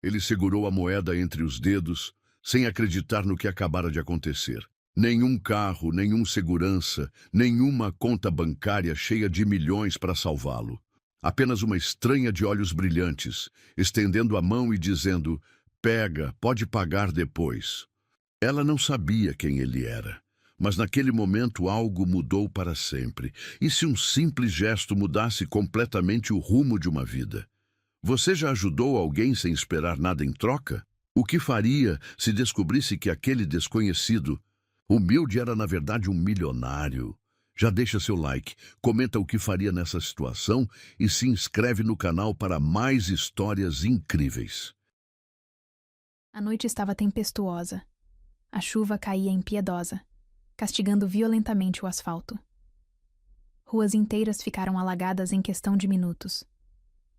Ele segurou a moeda entre os dedos, sem acreditar no que acabara de acontecer. Nenhum carro, nenhum segurança, nenhuma conta bancária cheia de milhões para salvá-lo. Apenas uma estranha de olhos brilhantes, estendendo a mão e dizendo: "Pega, pode pagar depois." Ela não sabia quem ele era, mas naquele momento algo mudou para sempre. E se um simples gesto mudasse completamente o rumo de uma vida? Você já ajudou alguém sem esperar nada em troca? O que faria se descobrisse que aquele desconhecido humilde era na verdade um milionário? Já deixa seu like, comenta o que faria nessa situação e se inscreve no canal para mais histórias incríveis. A noite estava tempestuosa. A chuva caía impiedosa, castigando violentamente o asfalto. Ruas inteiras ficaram alagadas em questão de minutos,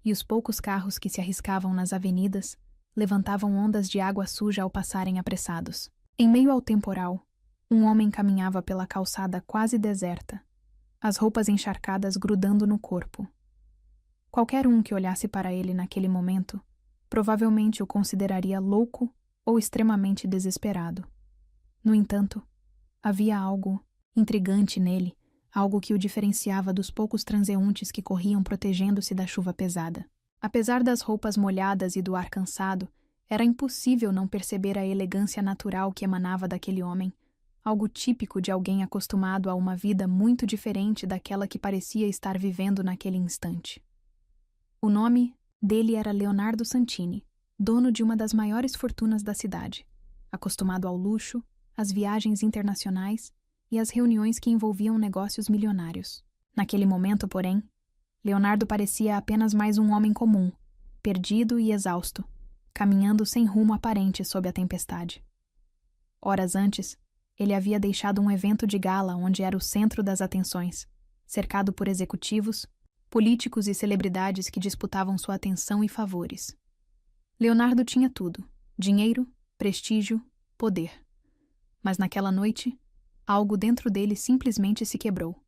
e os poucos carros que se arriscavam nas avenidas levantavam ondas de água suja ao passarem apressados. Em meio ao temporal, um homem caminhava pela calçada quase deserta, as roupas encharcadas grudando no corpo. Qualquer um que olhasse para ele naquele momento provavelmente o consideraria louco ou extremamente desesperado. No entanto, havia algo intrigante nele, algo que o diferenciava dos poucos transeuntes que corriam protegendo-se da chuva pesada. Apesar das roupas molhadas e do ar cansado, era impossível não perceber a elegância natural que emanava daquele homem, algo típico de alguém acostumado a uma vida muito diferente daquela que parecia estar vivendo naquele instante. O nome dele era Leonardo Santini, dono de uma das maiores fortunas da cidade, acostumado ao luxo, às viagens internacionais e às reuniões que envolviam negócios milionários. Naquele momento, porém, Leonardo parecia apenas mais um homem comum, perdido e exausto, caminhando sem rumo aparente sob a tempestade. Horas antes, ele havia deixado um evento de gala onde era o centro das atenções, cercado por executivos, políticos e celebridades que disputavam sua atenção e favores. Leonardo tinha tudo: dinheiro, prestígio, poder. Mas naquela noite, algo dentro dele simplesmente se quebrou.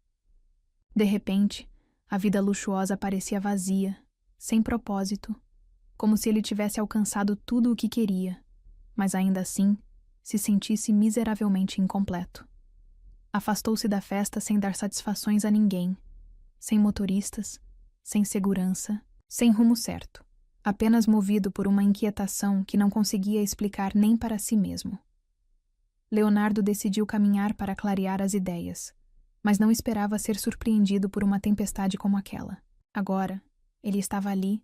De repente, a vida luxuosa parecia vazia, sem propósito, como se ele tivesse alcançado tudo o que queria, mas ainda assim se sentisse miseravelmente incompleto. Afastou-se da festa sem dar satisfações a ninguém, sem motoristas, sem segurança, sem rumo certo, apenas movido por uma inquietação que não conseguia explicar nem para si mesmo. Leonardo decidiu caminhar para clarear as ideias, mas não esperava ser surpreendido por uma tempestade como aquela. Agora, ele estava ali,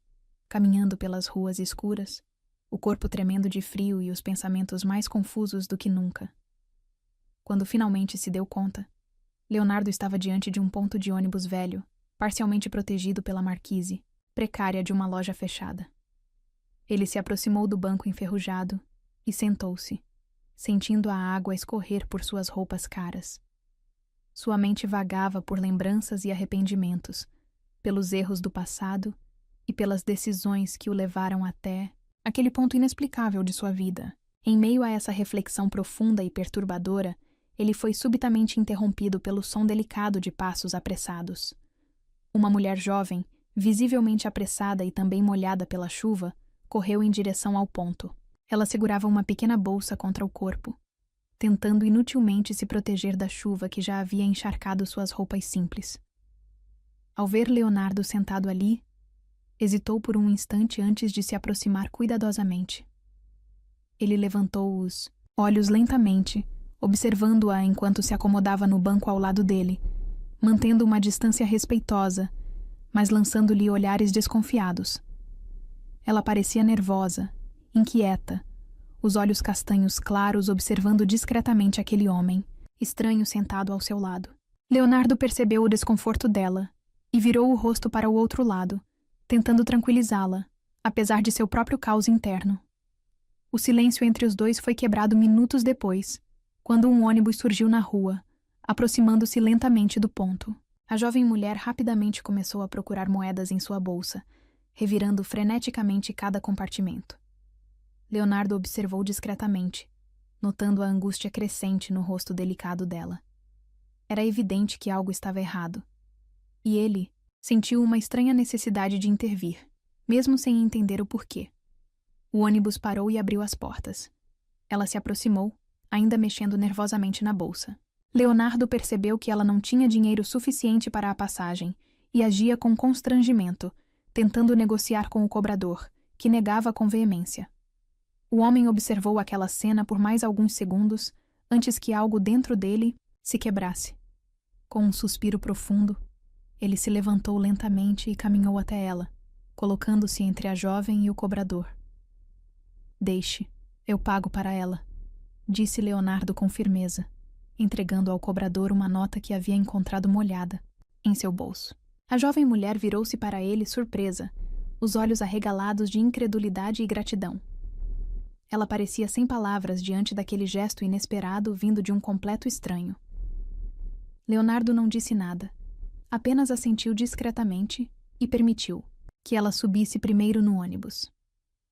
caminhando pelas ruas escuras, o corpo tremendo de frio e os pensamentos mais confusos do que nunca. Quando finalmente se deu conta, Leonardo estava diante de um ponto de ônibus velho, parcialmente protegido pela marquise, precária de uma loja fechada. Ele se aproximou do banco enferrujado e sentou-se, sentindo a água escorrer por suas roupas caras. Sua mente vagava por lembranças e arrependimentos, pelos erros do passado e pelas decisões que o levaram até aquele ponto inexplicável de sua vida. Em meio a essa reflexão profunda e perturbadora, ele foi subitamente interrompido pelo som delicado de passos apressados. Uma mulher jovem, visivelmente apressada e também molhada pela chuva, correu em direção ao ponto. Ela segurava uma pequena bolsa contra o corpo, tentando inutilmente se proteger da chuva que já havia encharcado suas roupas simples. Ao ver Leonardo sentado ali, hesitou por um instante antes de se aproximar cuidadosamente. Ele levantou os olhos lentamente, observando-a enquanto se acomodava no banco ao lado dele, mantendo uma distância respeitosa, mas lançando-lhe olhares desconfiados. Ela parecia nervosa, inquieta, os olhos castanhos claros observando discretamente aquele homem, estranho sentado ao seu lado. Leonardo percebeu o desconforto dela e virou o rosto para o outro lado, tentando tranquilizá-la, apesar de seu próprio caos interno. O silêncio entre os dois foi quebrado minutos depois, quando um ônibus surgiu na rua, aproximando-se lentamente do ponto. A jovem mulher rapidamente começou a procurar moedas em sua bolsa, revirando freneticamente cada compartimento. Leonardo observou discretamente, notando a angústia crescente no rosto delicado dela. Era evidente que algo estava errado. E ele sentiu uma estranha necessidade de intervir, mesmo sem entender o porquê. O ônibus parou e abriu as portas. Ela se aproximou, ainda mexendo nervosamente na bolsa. Leonardo percebeu que ela não tinha dinheiro suficiente para a passagem e agia com constrangimento, tentando negociar com o cobrador, que negava com veemência. O homem observou aquela cena por mais alguns segundos antes que algo dentro dele se quebrasse. Com um suspiro profundo, ele se levantou lentamente e caminhou até ela, colocando-se entre a jovem e o cobrador. Deixe, eu pago para ela, disse Leonardo com firmeza, entregando ao cobrador uma nota que havia encontrado molhada em seu bolso. A jovem mulher virou-se para ele surpresa, os olhos arregalados de incredulidade e gratidão. Ela parecia sem palavras diante daquele gesto inesperado vindo de um completo estranho. Leonardo não disse nada, apenas assentiu discretamente e permitiu que ela subisse primeiro no ônibus.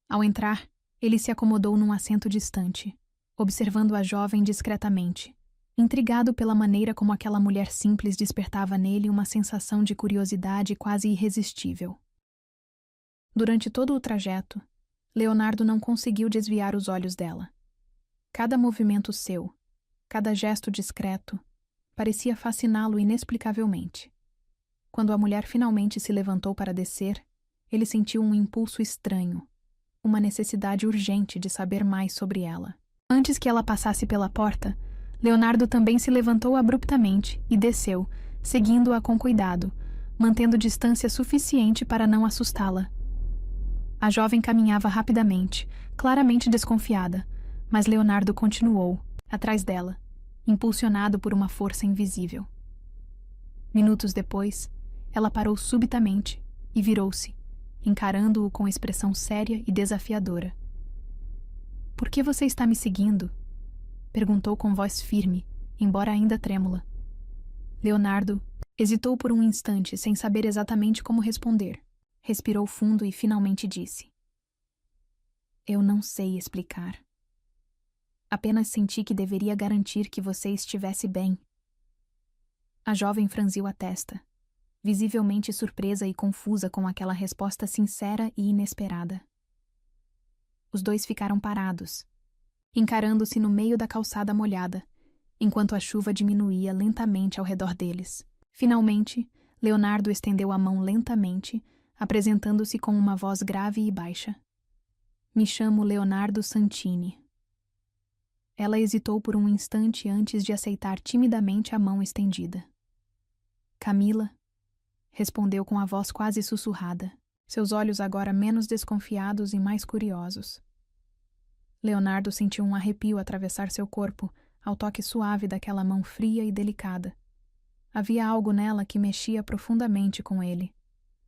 Ao entrar, ele se acomodou num assento distante, observando a jovem discretamente, intrigado pela maneira como aquela mulher simples despertava nele uma sensação de curiosidade quase irresistível. Durante todo o trajeto, Leonardo não conseguiu desviar os olhos dela. Cada movimento seu, cada gesto discreto, parecia fasciná-lo inexplicavelmente. Quando a mulher finalmente se levantou para descer, ele sentiu um impulso estranho, uma necessidade urgente de saber mais sobre ela. Antes que ela passasse pela porta, Leonardo também se levantou abruptamente e desceu, seguindo-a com cuidado, mantendo distância suficiente para não assustá-la. A jovem caminhava rapidamente, claramente desconfiada, mas Leonardo continuou, atrás dela, impulsionado por uma força invisível. Minutos depois, ela parou subitamente e virou-se, encarando-o com expressão séria e desafiadora. — Por que você está me seguindo? Perguntou com voz firme, embora ainda trêmula. Leonardo hesitou por um instante sem saber exatamente como responder. Respirou fundo e finalmente disse: Eu não sei explicar. Apenas senti que deveria garantir que você estivesse bem. A jovem franziu a testa, visivelmente surpresa e confusa com aquela resposta sincera e inesperada. Os dois ficaram parados, encarando-se no meio da calçada molhada, enquanto a chuva diminuía lentamente ao redor deles. Finalmente, Leonardo estendeu a mão lentamente, apresentando-se com uma voz grave e baixa. Me chamo Leonardo Santini. Ela hesitou por um instante antes de aceitar timidamente a mão estendida. Camila, respondeu com a voz quase sussurrada, seus olhos agora menos desconfiados e mais curiosos. Leonardo sentiu um arrepio atravessar seu corpo ao toque suave daquela mão fria e delicada. Havia algo nela que mexia profundamente com ele.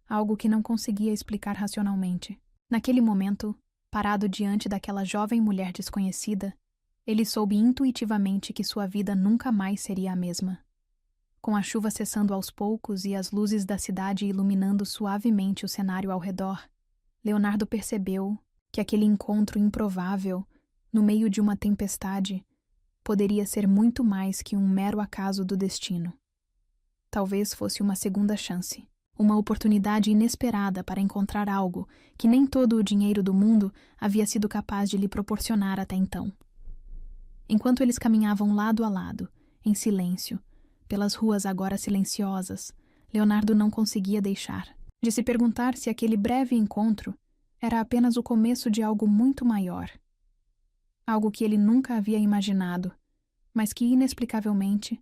Algo que não conseguia explicar racionalmente. Naquele momento, parado diante daquela jovem mulher desconhecida, ele soube intuitivamente que sua vida nunca mais seria a mesma. Com a chuva cessando aos poucos e as luzes da cidade iluminando suavemente o cenário ao redor, Leonardo percebeu que aquele encontro improvável, no meio de uma tempestade, poderia ser muito mais que um mero acaso do destino. Talvez fosse uma segunda chance. Uma oportunidade inesperada para encontrar algo que nem todo o dinheiro do mundo havia sido capaz de lhe proporcionar até então. Enquanto eles caminhavam lado a lado, em silêncio, pelas ruas agora silenciosas, Leonardo não conseguia deixar de se perguntar se aquele breve encontro era apenas o começo de algo muito maior. Algo que ele nunca havia imaginado, mas que inexplicavelmente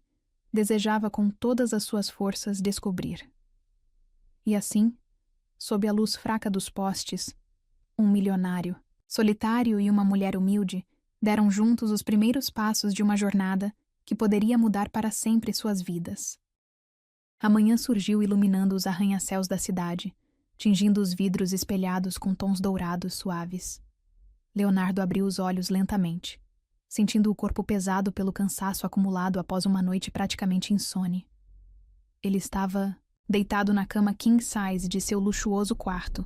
desejava com todas as suas forças descobrir. E assim, sob a luz fraca dos postes, um milionário, solitário e uma mulher humilde deram juntos os primeiros passos de uma jornada que poderia mudar para sempre suas vidas. A manhã surgiu iluminando os arranha-céus da cidade, tingindo os vidros espelhados com tons dourados suaves. Leonardo abriu os olhos lentamente, sentindo o corpo pesado pelo cansaço acumulado após uma noite praticamente insone. Ele estava deitado na cama king size de seu luxuoso quarto,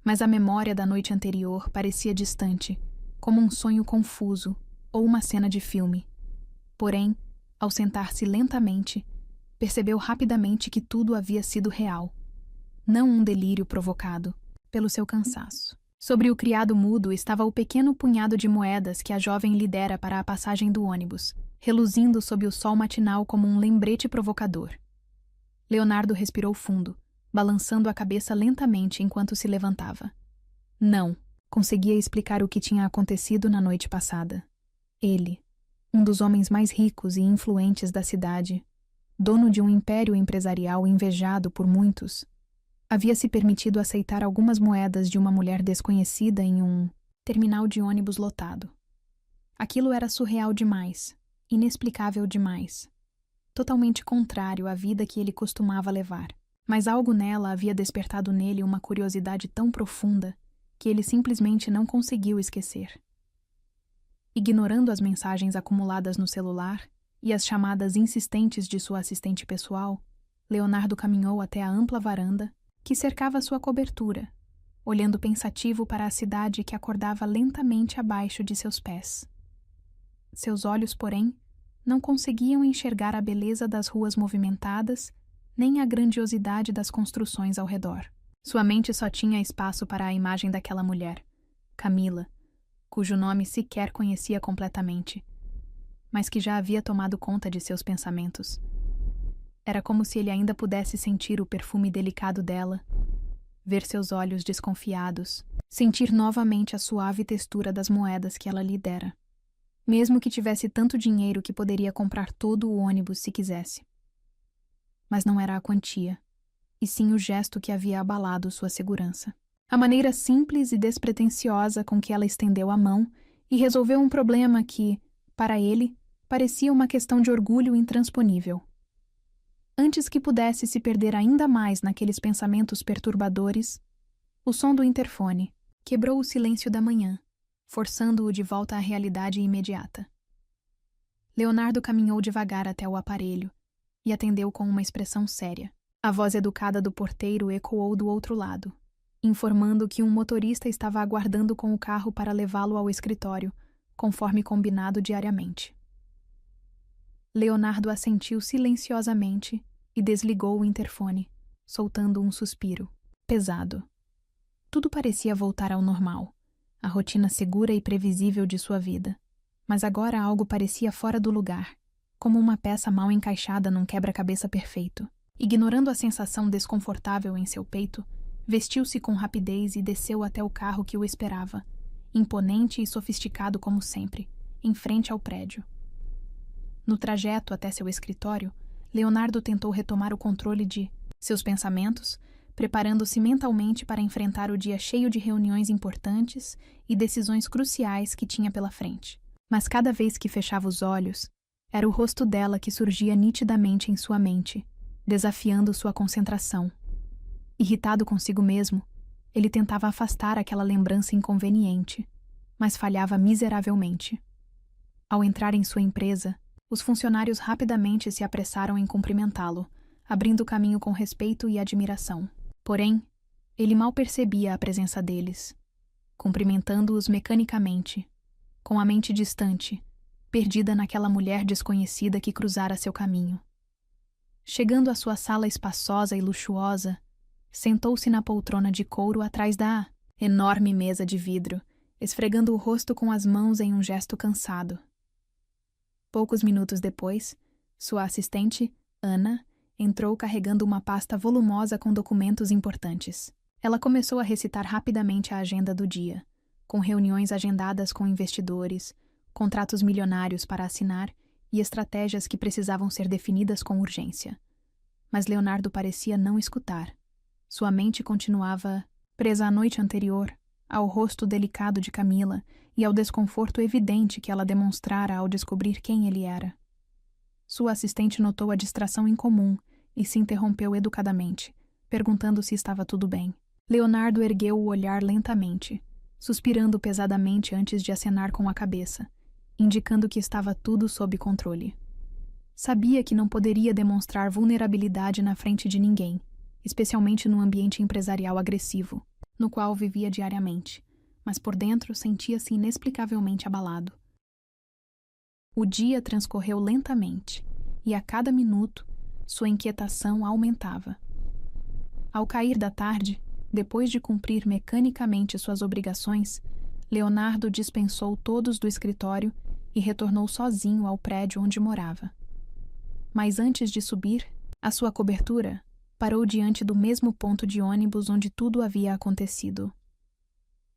mas a memória da noite anterior parecia distante, como um sonho confuso ou uma cena de filme. Porém, ao sentar-se lentamente, percebeu rapidamente que tudo havia sido real, não um delírio provocado pelo seu cansaço. Sobre o criado mudo estava o pequeno punhado de moedas que a jovem lhe dera para a passagem do ônibus, reluzindo sob o sol matinal como um lembrete provocador. Leonardo respirou fundo, balançando a cabeça lentamente enquanto se levantava. Não, conseguia explicar o que tinha acontecido na noite passada. Ele, um dos homens mais ricos e influentes da cidade, dono de um império empresarial invejado por muitos, havia se permitido aceitar algumas moedas de uma mulher desconhecida em um terminal de ônibus lotado. Aquilo era surreal demais, inexplicável demais, totalmente contrário à vida que ele costumava levar. Mas algo nela havia despertado nele uma curiosidade tão profunda que ele simplesmente não conseguiu esquecer. Ignorando as mensagens acumuladas no celular e as chamadas insistentes de sua assistente pessoal, Leonardo caminhou até a ampla varanda que cercava sua cobertura, olhando pensativo para a cidade que acordava lentamente abaixo de seus pés. Seus olhos, porém, não conseguiam enxergar a beleza das ruas movimentadas, nem a grandiosidade das construções ao redor. Sua mente só tinha espaço para a imagem daquela mulher, Camila, cujo nome sequer conhecia completamente, mas que já havia tomado conta de seus pensamentos. Era como se ele ainda pudesse sentir o perfume delicado dela, ver seus olhos desconfiados, sentir novamente a suave textura das moedas que ela lhe dera. Mesmo que tivesse tanto dinheiro que poderia comprar todo o ônibus se quisesse. Mas não era a quantia, e sim o gesto que havia abalado sua segurança. A maneira simples e despretensiosa com que ela estendeu a mão e resolveu um problema que, para ele, parecia uma questão de orgulho intransponível. Antes que pudesse se perder ainda mais naqueles pensamentos perturbadores, o som do interfone quebrou o silêncio da manhã, forçando-o de volta à realidade imediata. Leonardo caminhou devagar até o aparelho e atendeu com uma expressão séria. A voz educada do porteiro ecoou do outro lado, informando que um motorista estava aguardando com o carro para levá-lo ao escritório, conforme combinado diariamente. Leonardo assentiu silenciosamente e desligou o interfone, soltando um suspiro, pesado. Tudo parecia voltar ao normal, a rotina segura e previsível de sua vida. Mas agora algo parecia fora do lugar, como uma peça mal encaixada num quebra-cabeça perfeito. Ignorando a sensação desconfortável em seu peito, vestiu-se com rapidez e desceu até o carro que o esperava, imponente e sofisticado como sempre, em frente ao prédio. No trajeto até seu escritório, Leonardo tentou retomar o controle de seus pensamentos, preparando-se mentalmente para enfrentar o dia cheio de reuniões importantes e decisões cruciais que tinha pela frente. Mas cada vez que fechava os olhos, era o rosto dela que surgia nitidamente em sua mente, desafiando sua concentração. Irritado consigo mesmo, ele tentava afastar aquela lembrança inconveniente, mas falhava miseravelmente. Ao entrar em sua empresa, os funcionários rapidamente se apressaram em cumprimentá-lo, abrindo caminho com respeito e admiração. Porém, ele mal percebia a presença deles, cumprimentando-os mecanicamente, com a mente distante, perdida naquela mulher desconhecida que cruzara seu caminho. Chegando à sua sala espaçosa e luxuosa, sentou-se na poltrona de couro atrás da enorme mesa de vidro, esfregando o rosto com as mãos em um gesto cansado. Poucos minutos depois, sua assistente, Ana, entrou carregando uma pasta volumosa com documentos importantes. Ela começou a recitar rapidamente a agenda do dia, com reuniões agendadas com investidores, contratos milionários para assinar e estratégias que precisavam ser definidas com urgência. Mas Leonardo parecia não escutar. Sua mente continuava presa à noite anterior, ao rosto delicado de Camila e ao desconforto evidente que ela demonstrara ao descobrir quem ele era. Sua assistente notou a distração incomum e se interrompeu educadamente, perguntando se estava tudo bem. Leonardo ergueu o olhar lentamente, suspirando pesadamente antes de acenar com a cabeça, indicando que estava tudo sob controle. Sabia que não poderia demonstrar vulnerabilidade na frente de ninguém, especialmente no ambiente empresarial agressivo, no qual vivia diariamente, mas por dentro sentia-se inexplicavelmente abalado. O dia transcorreu lentamente, e a cada minuto, sua inquietação aumentava. Ao cair da tarde, Depois de cumprir mecanicamente suas obrigações, Leonardo dispensou todos do escritório e retornou sozinho ao prédio onde morava. Mas antes de subir, a sua cobertura parou diante do mesmo ponto de ônibus onde tudo havia acontecido.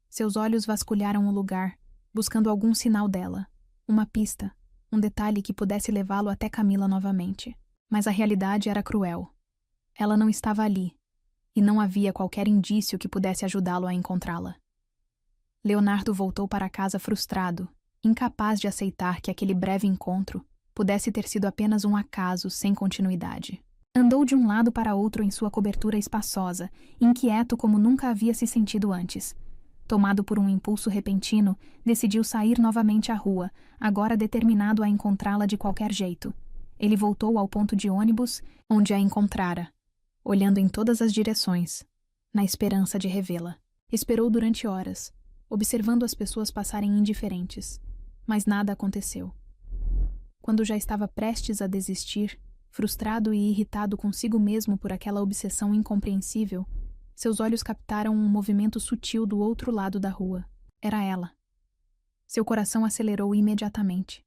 Seus olhos vasculharam o lugar, buscando algum sinal dela, uma pista, um detalhe que pudesse levá-lo até Camila novamente. Mas a realidade era cruel. Ela não estava ali, e não havia qualquer indício que pudesse ajudá-lo a encontrá-la. Leonardo voltou para casa frustrado, incapaz de aceitar que aquele breve encontro pudesse ter sido apenas um acaso sem continuidade. Andou de um lado para outro em sua cobertura espaçosa, inquieto como nunca havia se sentido antes. Tomado por um impulso repentino, decidiu sair novamente à rua, agora determinado a encontrá-la de qualquer jeito. Ele voltou ao ponto de ônibus, onde a encontrara, olhando em todas as direções, na esperança de revê-la. Esperou durante horas, observando as pessoas passarem indiferentes, mas nada aconteceu. Quando já estava prestes a desistir, frustrado e irritado consigo mesmo por aquela obsessão incompreensível, seus olhos captaram um movimento sutil do outro lado da rua. Era ela. Seu coração acelerou imediatamente.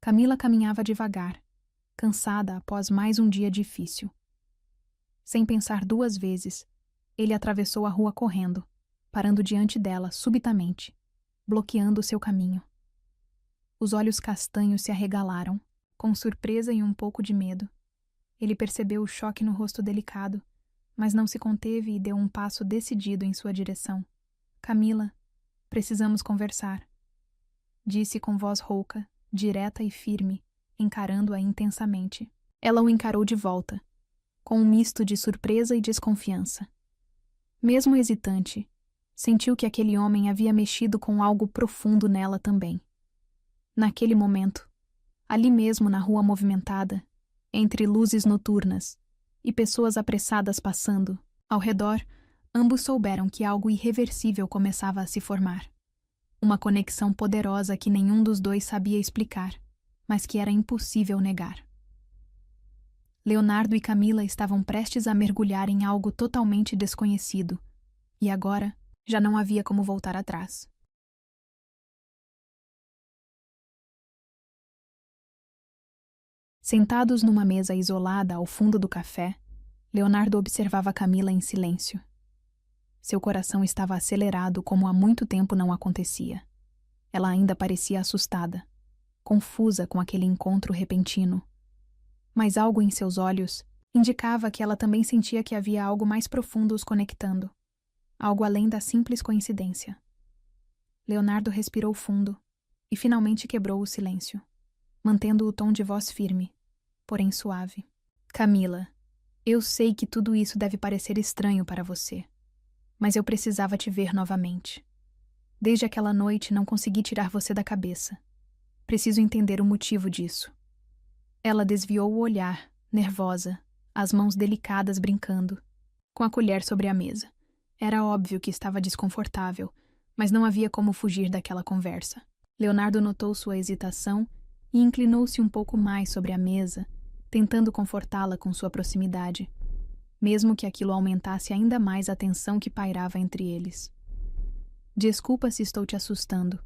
Camila caminhava devagar, cansada após mais um dia difícil. Sem pensar duas vezes, ele atravessou a rua correndo, parando diante dela subitamente, bloqueando seu caminho. Os olhos castanhos se arregalaram, com surpresa e um pouco de medo. Ele percebeu o choque no rosto delicado, mas não se conteve e deu um passo decidido em sua direção. Camila, precisamos conversar, disse com voz rouca, direta e firme, encarando-a intensamente. Ela o encarou de volta, com um misto de surpresa e desconfiança. Mesmo hesitante, sentiu que aquele homem havia mexido com algo profundo nela também. Naquele momento, ali mesmo na rua movimentada, entre luzes noturnas e pessoas apressadas passando, ao redor, ambos souberam que algo irreversível começava a se formar. Uma conexão poderosa que nenhum dos dois sabia explicar, mas que era impossível negar. Leonardo e Camila estavam prestes a mergulhar em algo totalmente desconhecido, e agora já não havia como voltar atrás. Sentados numa mesa isolada ao fundo do café, Leonardo observava Camila em silêncio. Seu coração estava acelerado como há muito tempo não acontecia. Ela ainda parecia assustada, confusa com aquele encontro repentino. Mas algo em seus olhos indicava que ela também sentia que havia algo mais profundo os conectando, algo além da simples coincidência. Leonardo respirou fundo e finalmente quebrou o silêncio, mantendo o tom de voz firme, porém suave. Camila, eu sei que tudo isso deve parecer estranho para você, mas eu precisava te ver novamente. Desde aquela noite não consegui tirar você da cabeça. Preciso entender o motivo disso. Ela desviou o olhar, nervosa, as mãos delicadas brincando, com a colher sobre a mesa. Era óbvio que estava desconfortável, mas não havia como fugir daquela conversa. Leonardo notou sua hesitação e inclinou-se um pouco mais sobre a mesa, tentando confortá-la com sua proximidade, mesmo que aquilo aumentasse ainda mais a tensão que pairava entre eles. Desculpa se estou te assustando.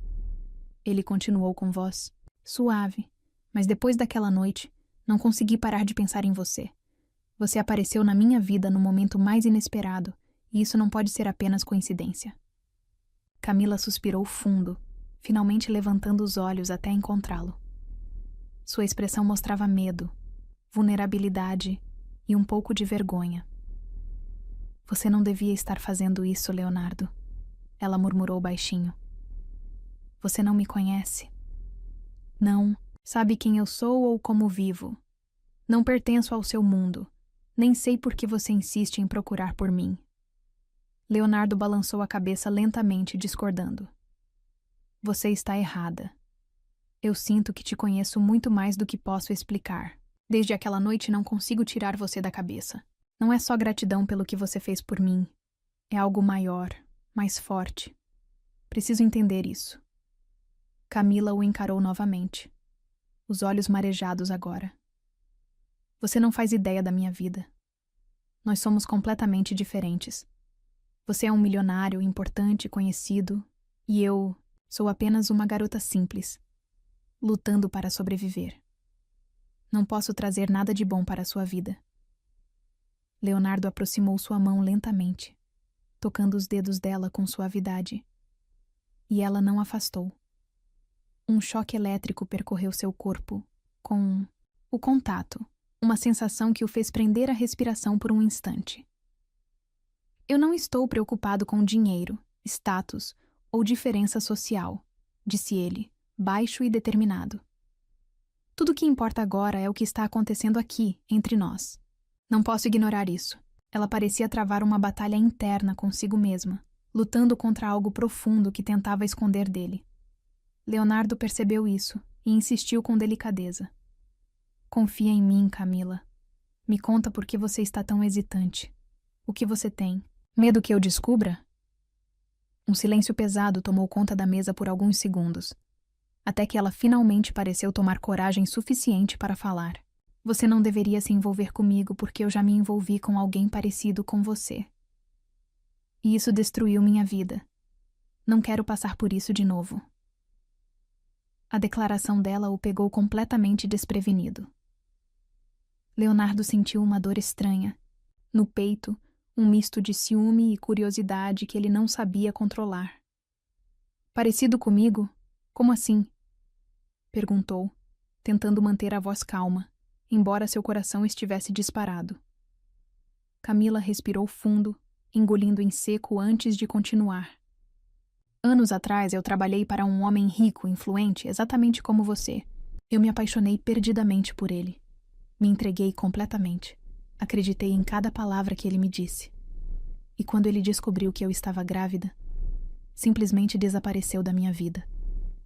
Ele continuou com voz suave, mas depois daquela noite, não consegui parar de pensar em você. Você apareceu na minha vida no momento mais inesperado, e isso não pode ser apenas coincidência. Camila suspirou fundo, finalmente levantando os olhos até encontrá-lo. Sua expressão mostrava medo, vulnerabilidade e um pouco de vergonha. Você não devia estar fazendo isso, Leonardo, ela murmurou baixinho. Você não me conhece. Não sabe quem eu sou ou como vivo. Não pertenço ao seu mundo. Nem sei por que você insiste em procurar por mim. Leonardo balançou a cabeça lentamente, discordando. Você está errada. Eu sinto que te conheço muito mais do que posso explicar. Desde aquela noite não consigo tirar você da cabeça. Não é só gratidão pelo que você fez por mim. É algo maior, mais forte. Preciso entender isso. Camila o encarou novamente, os olhos marejados agora. Você não faz ideia da minha vida. Nós somos completamente diferentes. Você é um milionário, importante, conhecido, e eu sou apenas uma garota simples, lutando para sobreviver. Não posso trazer nada de bom para a sua vida. Leonardo aproximou sua mão lentamente, tocando os dedos dela com suavidade. E ela não afastou. Um choque elétrico percorreu seu corpo, com o contato, uma sensação que o fez prender a respiração por um instante. Eu não estou preocupado com dinheiro, status ou diferença social, disse ele, baixo e determinado. Tudo o que importa agora é o que está acontecendo aqui, entre nós. Não posso ignorar isso. Ela parecia travar uma batalha interna consigo mesma, lutando contra algo profundo que tentava esconder dele. Leonardo percebeu isso e insistiu com delicadeza. Confia em mim, Camila. Me conta por que você está tão hesitante. O que você tem? Medo que eu descubra? Um silêncio pesado tomou conta da mesa por alguns segundos, até que ela finalmente pareceu tomar coragem suficiente para falar. Você não deveria se envolver comigo porque eu já me envolvi com alguém parecido com você. E isso destruiu minha vida. Não quero passar por isso de novo. A declaração dela o pegou completamente desprevenido. Leonardo sentiu uma dor estranha. No peito, um misto de ciúme e curiosidade que ele não sabia controlar. Parecido comigo? Como assim? Perguntou, tentando manter a voz calma, embora seu coração estivesse disparado. Camila respirou fundo, engolindo em seco antes de continuar. Anos atrás eu trabalhei para um homem rico, influente, exatamente como você. Eu me apaixonei perdidamente por ele. Me entreguei completamente. Acreditei em cada palavra que ele me disse. E quando ele descobriu que eu estava grávida, simplesmente desapareceu da minha vida,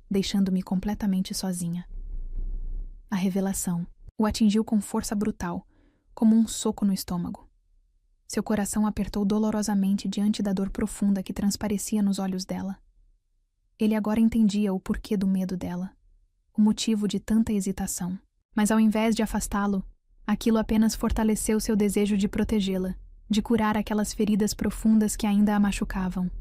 deixando-me completamente sozinha. A revelação o atingiu com força brutal, como um soco no estômago. Seu coração apertou dolorosamente diante da dor profunda que transparecia nos olhos dela. Ele agora entendia o porquê do medo dela, o motivo de tanta hesitação. Mas ao invés de afastá-lo, aquilo apenas fortaleceu seu desejo de protegê-la, de curar aquelas feridas profundas que ainda a machucavam.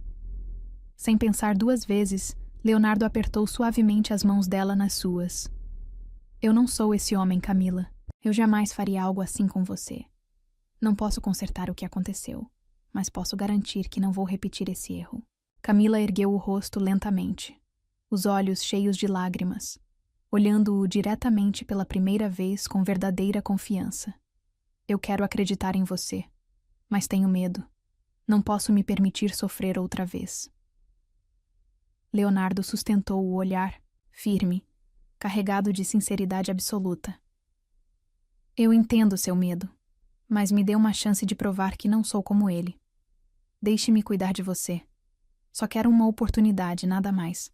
Sem pensar duas vezes, Leonardo apertou suavemente as mãos dela nas suas. Eu não sou esse homem, Camila. Eu jamais faria algo assim com você. Não posso consertar o que aconteceu, mas posso garantir que não vou repetir esse erro. Camila ergueu o rosto lentamente, os olhos cheios de lágrimas, olhando-o diretamente pela primeira vez com verdadeira confiança. Eu quero acreditar em você, mas tenho medo. Não posso me permitir sofrer outra vez. Leonardo sustentou o olhar, firme, carregado de sinceridade absoluta. Eu entendo seu medo, mas me dê uma chance de provar que não sou como ele. Deixe-me cuidar de você. Só quero uma oportunidade, nada mais.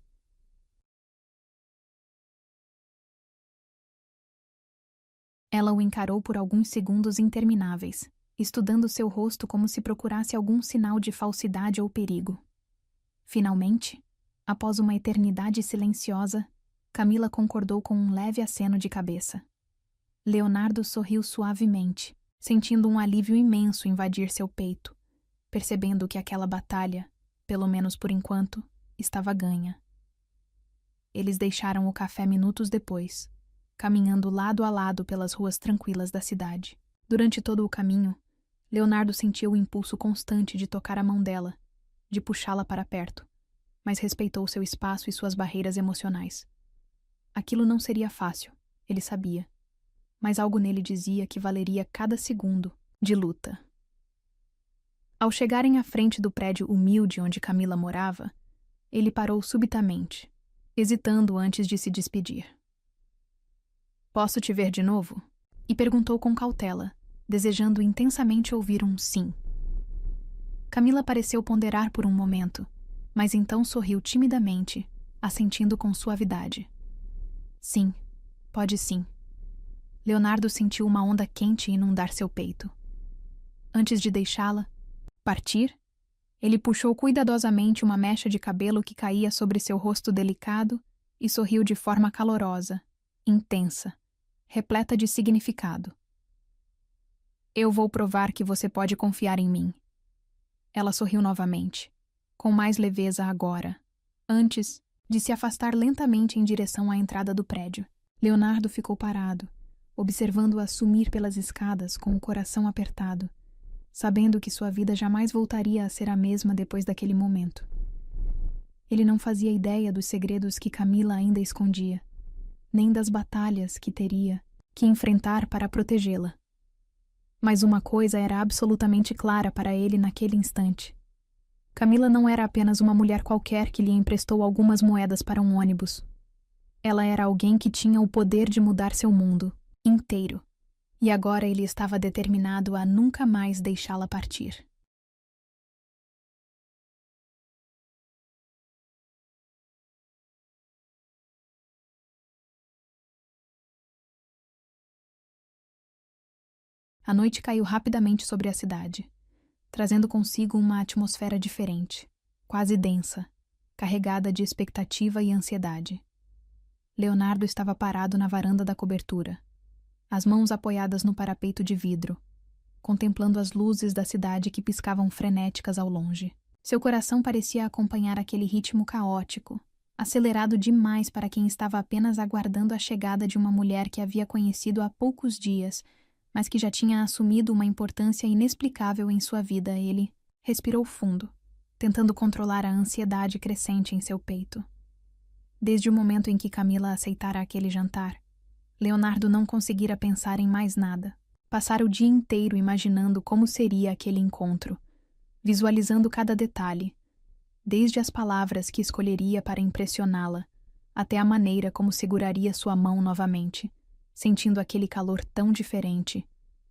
Ela o encarou por alguns segundos intermináveis, estudando seu rosto como se procurasse algum sinal de falsidade ou perigo. Finalmente, após uma eternidade silenciosa, Camila concordou com um leve aceno de cabeça. Leonardo sorriu suavemente, sentindo um alívio imenso invadir seu peito, percebendo que aquela batalha, pelo menos por enquanto, estava ganha. Eles deixaram o café minutos depois, caminhando lado a lado pelas ruas tranquilas da cidade. Durante todo o caminho, Leonardo sentiu o impulso constante de tocar a mão dela, de puxá-la para perto, mas respeitou seu espaço e suas barreiras emocionais. Aquilo não seria fácil, ele sabia, mas algo nele dizia que valeria cada segundo de luta. Ao chegarem à frente do prédio humilde onde Camila morava, ele parou subitamente, hesitando antes de se despedir. Posso te ver de novo? E perguntou com cautela, desejando intensamente ouvir um sim. Camila pareceu ponderar por um momento, mas então sorriu timidamente, assentindo com suavidade. Sim, pode sim. Leonardo sentiu uma onda quente inundar seu peito. Antes de deixá-la partir, ele puxou cuidadosamente uma mecha de cabelo que caía sobre seu rosto delicado e sorriu de forma calorosa, intensa, repleta de significado. Eu vou provar que você pode confiar em mim. Ela sorriu novamente, com mais leveza agora, antes de se afastar lentamente em direção à entrada do prédio. Leonardo ficou parado, observando-a sumir pelas escadas com o coração apertado, sabendo que sua vida jamais voltaria a ser a mesma depois daquele momento. Ele não fazia ideia dos segredos que Camila ainda escondia, nem das batalhas que teria que enfrentar para protegê-la. Mas uma coisa era absolutamente clara para ele naquele instante. Camila não era apenas uma mulher qualquer que lhe emprestou algumas moedas para um ônibus. Ela era alguém que tinha o poder de mudar seu mundo inteiro. E agora ele estava determinado a nunca mais deixá-la partir. A noite caiu rapidamente sobre a cidade, trazendo consigo uma atmosfera diferente, quase densa, carregada de expectativa e ansiedade. Leonardo estava parado na varanda da cobertura, as mãos apoiadas no parapeito de vidro, contemplando as luzes da cidade que piscavam frenéticas ao longe. Seu coração parecia acompanhar aquele ritmo caótico, acelerado demais para quem estava apenas aguardando a chegada de uma mulher que havia conhecido há poucos dias, mas que já tinha assumido uma importância inexplicável em sua vida. Ele respirou fundo, tentando controlar a ansiedade crescente em seu peito. Desde o momento em que Camila aceitara aquele jantar, Leonardo não conseguira pensar em mais nada. Passara o dia inteiro imaginando como seria aquele encontro, visualizando cada detalhe, desde as palavras que escolheria para impressioná-la, até a maneira como seguraria sua mão novamente, sentindo aquele calor tão diferente,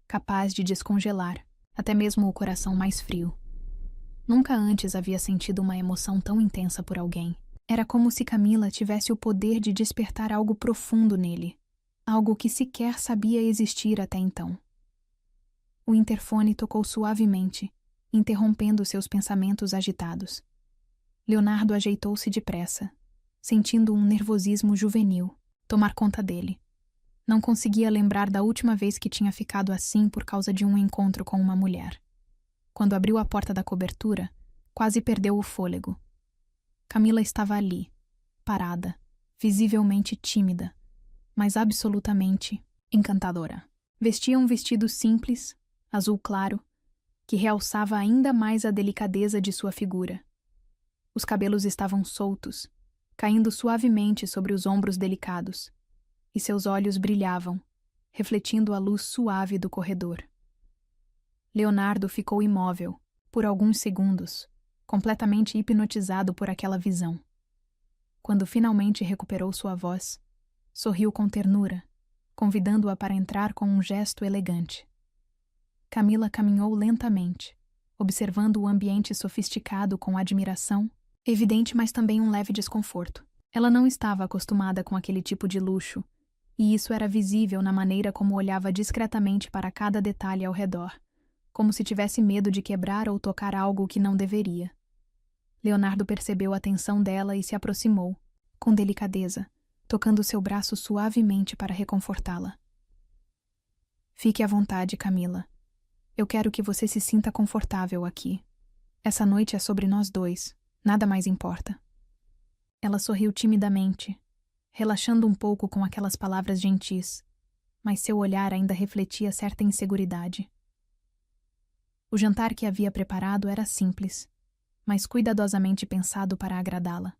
capaz de descongelar até mesmo o coração mais frio. Nunca antes havia sentido uma emoção tão intensa por alguém. Era como se Camila tivesse o poder de despertar algo profundo nele, algo que sequer sabia existir até então. O interfone tocou suavemente, interrompendo seus pensamentos agitados. Leonardo ajeitou-se depressa, sentindo um nervosismo juvenil tomar conta dele. Não conseguia lembrar da última vez que tinha ficado assim por causa de um encontro com uma mulher. Quando abriu a porta da cobertura, quase perdeu o fôlego. Camila estava ali, parada, visivelmente tímida, mas absolutamente encantadora. Vestia um vestido simples, azul claro, que realçava ainda mais a delicadeza de sua figura. Os cabelos estavam soltos, caindo suavemente sobre os ombros delicados, e seus olhos brilhavam, refletindo a luz suave do corredor. Leonardo ficou imóvel, por alguns segundos, completamente hipnotizado por aquela visão. Quando finalmente recuperou sua voz, sorriu com ternura, convidando-a para entrar com um gesto elegante. Camila caminhou lentamente, observando o ambiente sofisticado com admiração, evidente, mas também um leve desconforto. Ela não estava acostumada com aquele tipo de luxo, e isso era visível na maneira como olhava discretamente para cada detalhe ao redor, como se tivesse medo de quebrar ou tocar algo que não deveria. Leonardo percebeu a tensão dela e se aproximou, com delicadeza, tocando seu braço suavemente para reconfortá-la. Fique à vontade, Camila. Eu quero que você se sinta confortável aqui. Essa noite é sobre nós dois, nada mais importa. Ela sorriu timidamente, relaxando um pouco com aquelas palavras gentis, mas seu olhar ainda refletia certa inseguridade. O jantar que havia preparado era simples, mas cuidadosamente pensado para agradá-la.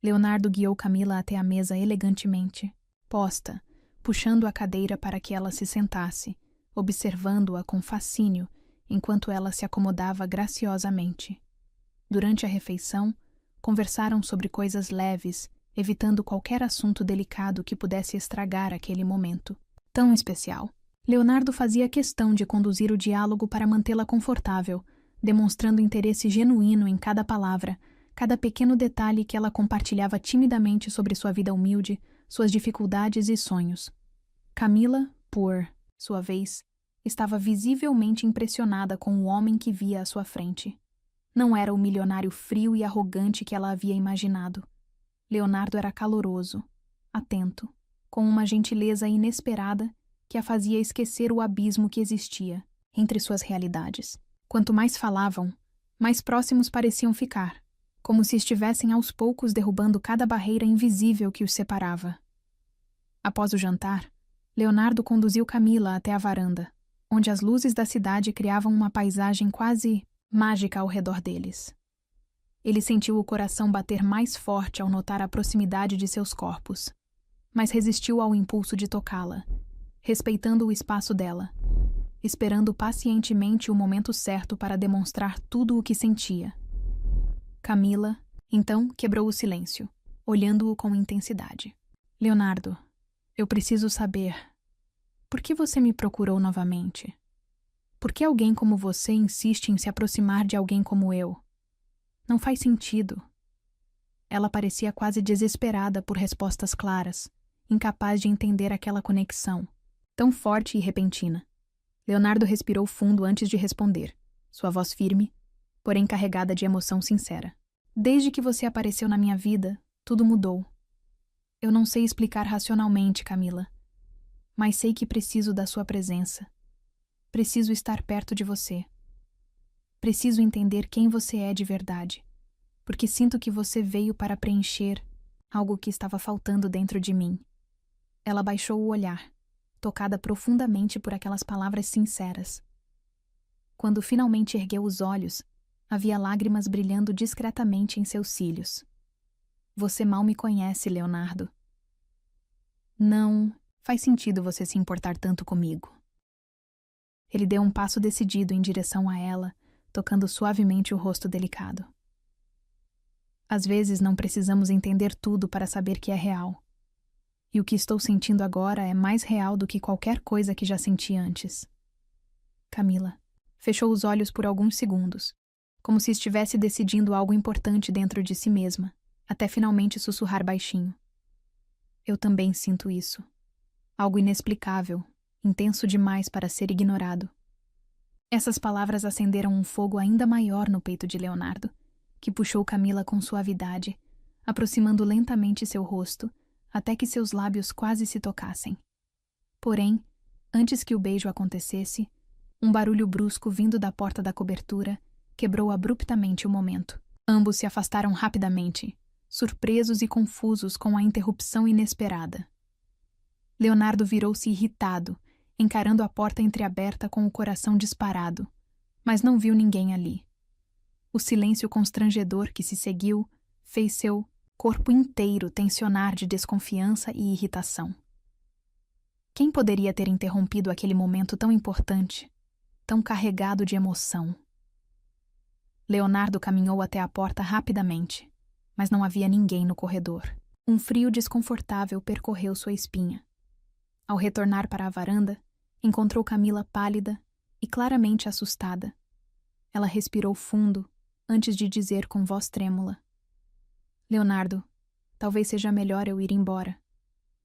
Leonardo guiou Camila até a mesa elegantemente, posta, puxando a cadeira para que ela se sentasse, observando-a com fascínio enquanto ela se acomodava graciosamente. Durante a refeição, conversaram sobre coisas leves, evitando qualquer assunto delicado que pudesse estragar aquele momento tão especial. Leonardo fazia questão de conduzir o diálogo para mantê-la confortável, demonstrando interesse genuíno em cada palavra, cada pequeno detalhe que ela compartilhava timidamente sobre sua vida humilde, suas dificuldades e sonhos. Camila, por sua vez, estava visivelmente impressionada com o homem que via à sua frente. Não era o milionário frio e arrogante que ela havia imaginado. Leonardo era caloroso, atento, com uma gentileza inesperada que a fazia esquecer o abismo que existia entre suas realidades. Quanto mais falavam, Mais próximos pareciam ficar, como se estivessem aos poucos derrubando cada barreira invisível que os separava. Após o jantar, Leonardo conduziu Camila até a varanda, onde as luzes da cidade criavam uma paisagem quase mágica ao redor deles. Ele sentiu o coração bater mais forte ao notar a proximidade de seus corpos, mas resistiu ao impulso de tocá-la, respeitando o espaço dela, esperando pacientemente o momento certo para demonstrar tudo o que sentia. Camila, então, quebrou o silêncio, olhando-o com intensidade. Leonardo, eu preciso saber, por que você me procurou novamente? Por que alguém como você insiste em se aproximar de alguém como eu? Não faz sentido. Ela parecia quase desesperada por respostas claras, incapaz de entender aquela conexão, tão forte e repentina. Leonardo respirou fundo antes de responder, sua voz firme, porém carregada de emoção sincera. Desde que você apareceu na minha vida, tudo mudou. Eu não sei explicar racionalmente, Camila, mas sei que preciso da sua presença. Preciso estar perto de você. Preciso entender quem você é de verdade, porque sinto que você veio para preencher algo que estava faltando dentro de mim. Ela baixou o olhar, tocada profundamente por aquelas palavras sinceras. Quando finalmente ergueu os olhos, havia lágrimas brilhando discretamente em seus cílios. Você mal me conhece, Leonardo. Não faz sentido você se importar tanto comigo. Ele deu um passo decidido em direção a ela, tocando suavemente o rosto delicado. Às vezes não precisamos entender tudo para saber que é real. E o que estou sentindo agora é mais real do que qualquer coisa que já senti antes. Camila fechou os olhos por alguns segundos, como se estivesse decidindo algo importante dentro de si mesma, até finalmente sussurrar baixinho. Eu também sinto isso. Algo inexplicável, intenso demais para ser ignorado. Essas palavras acenderam um fogo ainda maior no peito de Leonardo, que puxou Camila com suavidade, aproximando lentamente seu rosto, até que seus lábios quase se tocassem. Porém, antes que o beijo acontecesse, um barulho brusco vindo da porta da cobertura quebrou abruptamente o momento. Ambos se afastaram rapidamente, surpresos e confusos com a interrupção inesperada. Leonardo virou-se irritado, encarando a porta entreaberta com o coração disparado, mas não viu ninguém ali. O silêncio constrangedor que se seguiu fez seu corpo inteiro tensionar de desconfiança e irritação. Quem poderia ter interrompido aquele momento tão importante, tão carregado de emoção? Leonardo caminhou até a porta rapidamente, mas não havia ninguém no corredor. Um frio desconfortável percorreu sua espinha. Ao retornar para a varanda, encontrou Camila pálida e claramente assustada. Ela respirou fundo antes de dizer com voz trêmula: Leonardo, talvez seja melhor eu ir embora.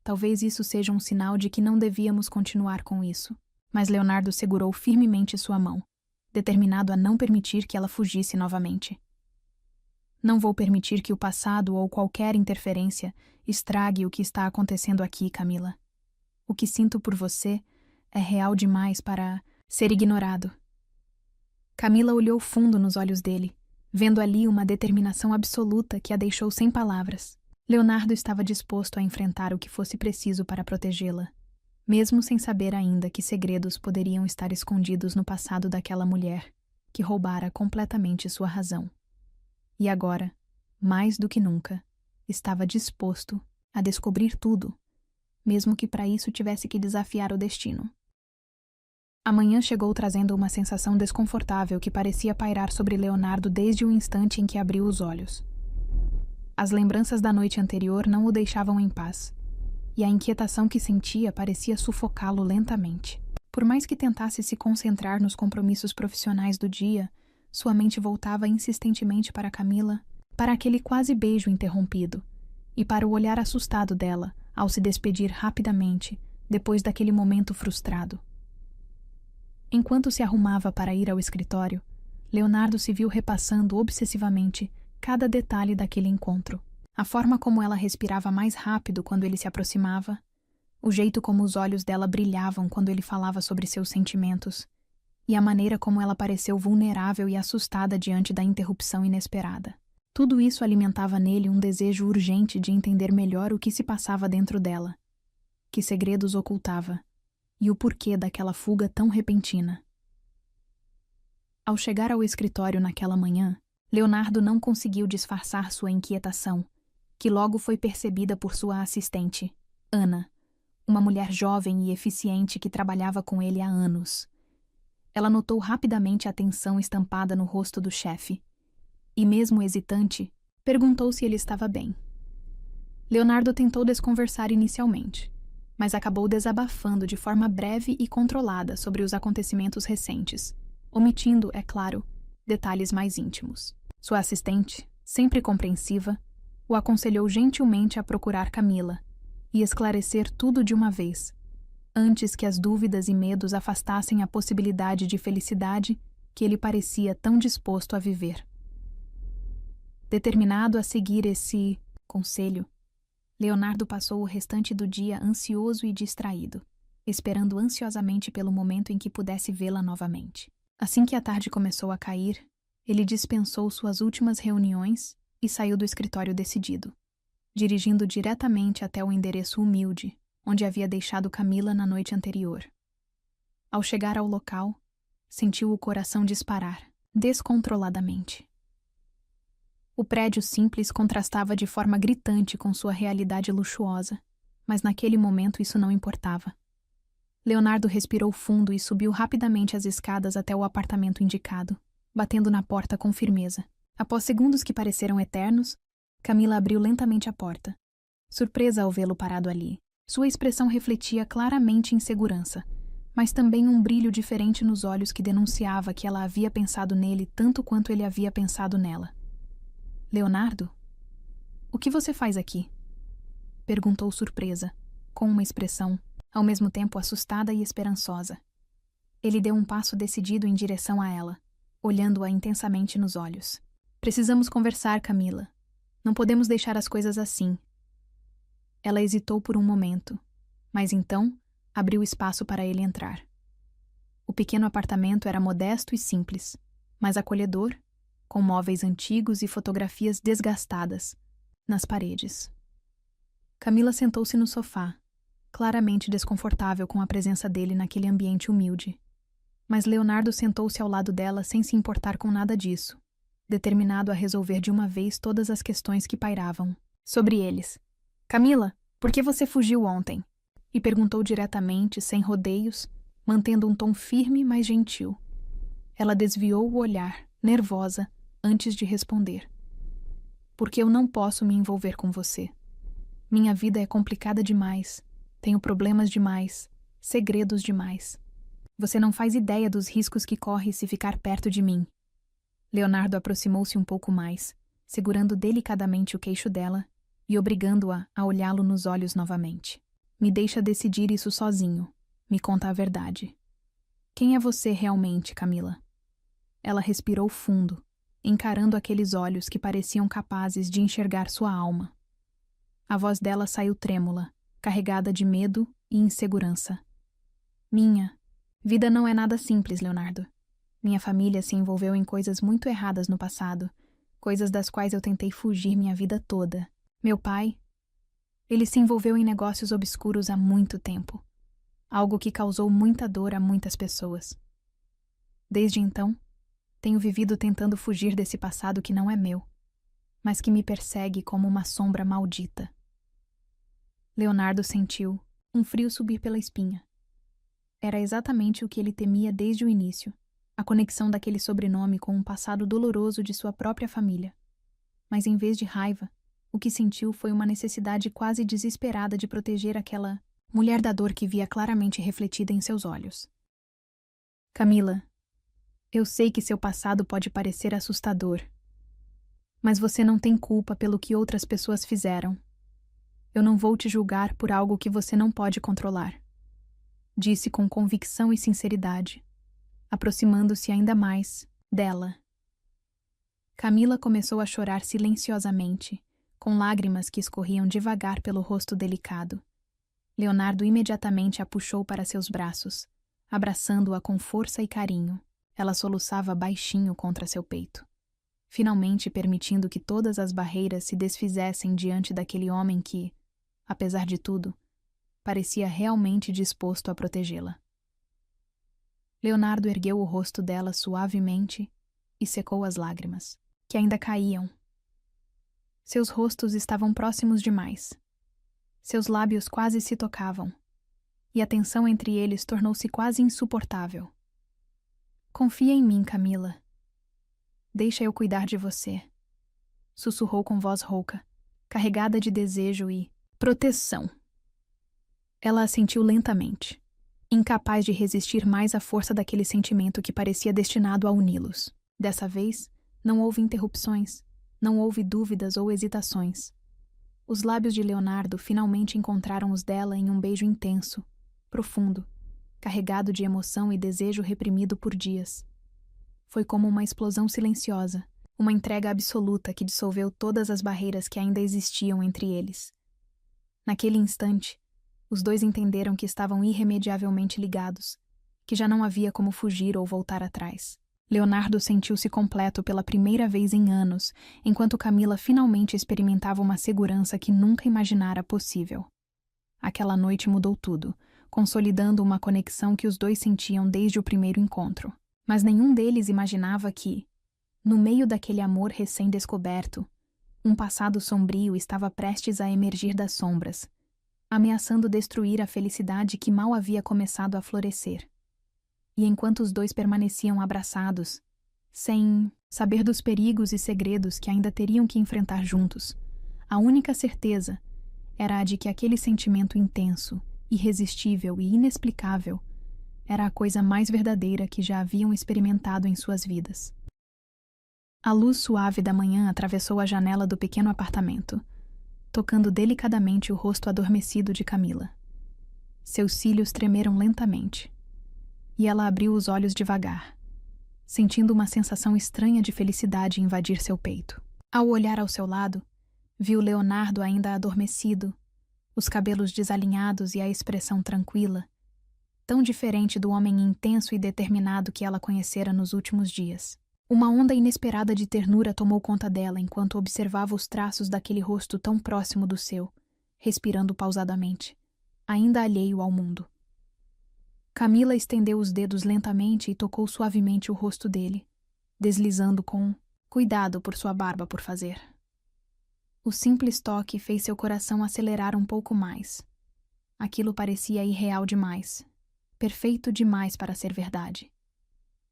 Talvez isso seja um sinal de que não devíamos continuar com isso. Mas Leonardo segurou firmemente sua mão, determinado a não permitir que ela fugisse novamente. Não vou permitir que o passado ou qualquer interferência estrague o que está acontecendo aqui, Camila. O que sinto por você é real demais para ser ignorado. Camila olhou fundo nos olhos dele, vendo ali uma determinação absoluta que a deixou sem palavras. Leonardo estava disposto a enfrentar o que fosse preciso para protegê-la, mesmo sem saber ainda que segredos poderiam estar escondidos no passado daquela mulher que roubara completamente sua razão. E agora, mais do que nunca, estava disposto a descobrir tudo, mesmo que para isso tivesse que desafiar o destino. A manhã chegou trazendo uma sensação desconfortável que parecia pairar sobre Leonardo desde o instante em que abriu os olhos. As lembranças da noite anterior não o deixavam em paz, e a inquietação que sentia parecia sufocá-lo lentamente. Por mais que tentasse se concentrar nos compromissos profissionais do dia, sua mente voltava insistentemente para Camila, para aquele quase beijo interrompido, e para o olhar assustado dela ao se despedir rapidamente, depois daquele momento frustrado. Enquanto se arrumava para ir ao escritório, Leonardo se viu repassando obsessivamente cada detalhe daquele encontro. A forma como ela respirava mais rápido quando ele se aproximava, o jeito como os olhos dela brilhavam quando ele falava sobre seus sentimentos, e a maneira como ela pareceu vulnerável e assustada diante da interrupção inesperada. Tudo isso alimentava nele um desejo urgente de entender melhor o que se passava dentro dela, que segredos ocultava, e o porquê daquela fuga tão repentina. Ao chegar ao escritório naquela manhã, Leonardo não conseguiu disfarçar sua inquietação, que logo foi percebida por sua assistente, Ana, uma mulher jovem e eficiente que trabalhava com ele há anos. Ela notou rapidamente a tensão estampada no rosto do chefe, e mesmo hesitante, perguntou se ele estava bem. Leonardo tentou desconversar inicialmente, mas acabou desabafando de forma breve e controlada sobre os acontecimentos recentes, omitindo, é claro, detalhes mais íntimos. Sua assistente, sempre compreensiva, o aconselhou gentilmente a procurar Camila e esclarecer tudo de uma vez, antes que as dúvidas e medos afastassem a possibilidade de felicidade que ele parecia tão disposto a viver. Determinado a seguir esse conselho, Leonardo passou o restante do dia ansioso e distraído, esperando ansiosamente pelo momento em que pudesse vê-la novamente. Assim que a tarde começou a cair, ele dispensou suas últimas reuniões e saiu do escritório decidido, dirigindo diretamente até o endereço humilde, onde havia deixado Camila na noite anterior. Ao chegar ao local, sentiu o coração disparar, descontroladamente. O prédio simples contrastava de forma gritante com sua realidade luxuosa, mas naquele momento isso não importava. Leonardo respirou fundo e subiu rapidamente as escadas até o apartamento indicado, batendo na porta com firmeza. Após segundos que pareceram eternos, Camila abriu lentamente a porta, surpresa ao vê-lo parado ali. Sua expressão refletia claramente insegurança, mas também um brilho diferente nos olhos que denunciava que ela havia pensado nele tanto quanto ele havia pensado nela. Leonardo? O que você faz aqui? Perguntou surpresa, com uma expressão, ao mesmo tempo assustada e esperançosa. Ele deu um passo decidido em direção a ela, olhando-a intensamente nos olhos. Precisamos conversar, Camila. Não podemos deixar as coisas assim. Ela hesitou por um momento, mas então abriu espaço para ele entrar. O pequeno apartamento era modesto e simples, mas acolhedor, com móveis antigos e fotografias desgastadas nas paredes. Camila sentou-se no sofá, claramente desconfortável com a presença dele naquele ambiente humilde. Mas Leonardo sentou-se ao lado dela sem se importar com nada disso, determinado a resolver de uma vez todas as questões que pairavam sobre eles. Camila, por que você fugiu ontem? E perguntou diretamente, sem rodeios, mantendo um tom firme, mas gentil. Ela desviou o olhar, nervosa, antes de responder. Porque eu não posso me envolver com você. Minha vida é complicada demais. Tenho problemas demais. Segredos demais. Você não faz ideia dos riscos que corre se ficar perto de mim. Leonardo aproximou-se um pouco mais, segurando delicadamente o queixo dela e obrigando-a a olhá-lo nos olhos novamente. Me deixa decidir isso sozinho. Me conta a verdade. Quem é você realmente, Camila? Ela respirou fundo, encarando aqueles olhos que pareciam capazes de enxergar sua alma. A voz dela saiu trêmula, carregada de medo e insegurança. Minha vida não é nada simples, Leonardo. Minha família se envolveu em coisas muito erradas no passado, coisas das quais eu tentei fugir minha vida toda. Meu pai, ele se envolveu em negócios obscuros há muito tempo, algo que causou muita dor a muitas pessoas. Desde então, tenho vivido tentando fugir desse passado que não é meu, mas que me persegue como uma sombra maldita. Leonardo sentiu um frio subir pela espinha. Era exatamente o que ele temia desde o início, a conexão daquele sobrenome com um passado doloroso de sua própria família. Mas em vez de raiva, o que sentiu foi uma necessidade quase desesperada de proteger aquela mulher da dor que via claramente refletida em seus olhos. Camila, eu sei que seu passado pode parecer assustador, mas você não tem culpa pelo que outras pessoas fizeram. Eu não vou te julgar por algo que você não pode controlar, disse com convicção e sinceridade, aproximando-se ainda mais dela. Camila começou a chorar silenciosamente, com lágrimas que escorriam devagar pelo rosto delicado. Leonardo imediatamente a puxou para seus braços, abraçando-a com força e carinho. Ela soluçava baixinho contra seu peito, finalmente permitindo que todas as barreiras se desfizessem diante daquele homem que, apesar de tudo, parecia realmente disposto a protegê-la. Leonardo ergueu o rosto dela suavemente e secou as lágrimas, que ainda caíam. Seus rostos estavam próximos demais. Seus lábios quase se tocavam, e a tensão entre eles tornou-se quase insuportável. Confia em mim, Camila. Deixa eu cuidar de você, sussurrou com voz rouca, carregada de desejo e proteção. Ela assentiu lentamente, incapaz de resistir mais à força daquele sentimento que parecia destinado a uni-los. Dessa vez, não houve interrupções, não houve dúvidas ou hesitações. Os lábios de Leonardo finalmente encontraram os dela em um beijo intenso, profundo, carregado de emoção e desejo reprimido por dias. Foi como uma explosão silenciosa, uma entrega absoluta que dissolveu todas as barreiras que ainda existiam entre eles. Naquele instante, os dois entenderam que estavam irremediavelmente ligados, que já não havia como fugir ou voltar atrás. Leonardo sentiu-se completo pela primeira vez em anos, enquanto Camila finalmente experimentava uma segurança que nunca imaginara possível. Aquela noite mudou tudo, consolidando uma conexão que os dois sentiam desde o primeiro encontro. Mas nenhum deles imaginava que, no meio daquele amor recém-descoberto, um passado sombrio estava prestes a emergir das sombras, ameaçando destruir a felicidade que mal havia começado a florescer. E enquanto os dois permaneciam abraçados, sem saber dos perigos e segredos que ainda teriam que enfrentar juntos, a única certeza era a de que aquele sentimento intenso, irresistível e inexplicável era a coisa mais verdadeira que já haviam experimentado em suas vidas. A luz suave da manhã atravessou a janela do pequeno apartamento, tocando delicadamente o rosto adormecido de Camila. Seus cílios tremeram lentamente, e ela abriu os olhos devagar, sentindo uma sensação estranha de felicidade invadir seu peito. Ao olhar ao seu lado, viu Leonardo ainda adormecido, os cabelos desalinhados e a expressão tranquila, tão diferente do homem intenso e determinado que ela conhecera nos últimos dias. Uma onda inesperada de ternura tomou conta dela enquanto observava os traços daquele rosto tão próximo do seu, respirando pausadamente, ainda alheio ao mundo. Camila estendeu os dedos lentamente e tocou suavemente o rosto dele, deslizando com cuidado por sua barba por fazer. O simples toque fez seu coração acelerar um pouco mais. Aquilo parecia irreal demais, perfeito demais para ser verdade.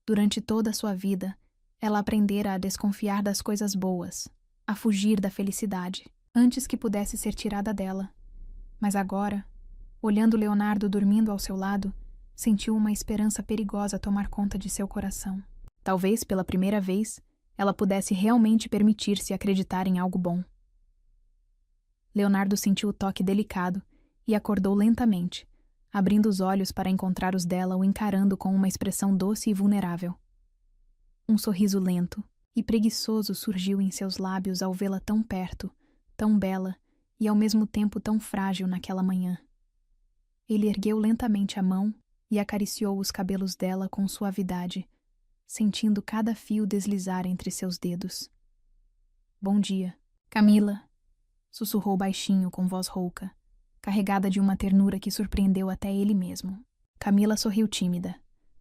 Durante toda a sua vida, ela aprendera a desconfiar das coisas boas, a fugir da felicidade, antes que pudesse ser tirada dela. Mas agora, olhando Leonardo dormindo ao seu lado, sentiu uma esperança perigosa tomar conta de seu coração. Talvez, pela primeira vez, ela pudesse realmente permitir-se acreditar em algo bom. Leonardo sentiu o toque delicado e acordou lentamente, abrindo os olhos para encontrar os dela o encarando com uma expressão doce e vulnerável. Um sorriso lento e preguiçoso surgiu em seus lábios ao vê-la tão perto, tão bela e ao mesmo tempo tão frágil naquela manhã. Ele ergueu lentamente a mão e acariciou os cabelos dela com suavidade, sentindo cada fio deslizar entre seus dedos. "Bom dia, Camila", sussurrou baixinho com voz rouca, carregada de uma ternura que surpreendeu até ele mesmo. Camila sorriu tímida,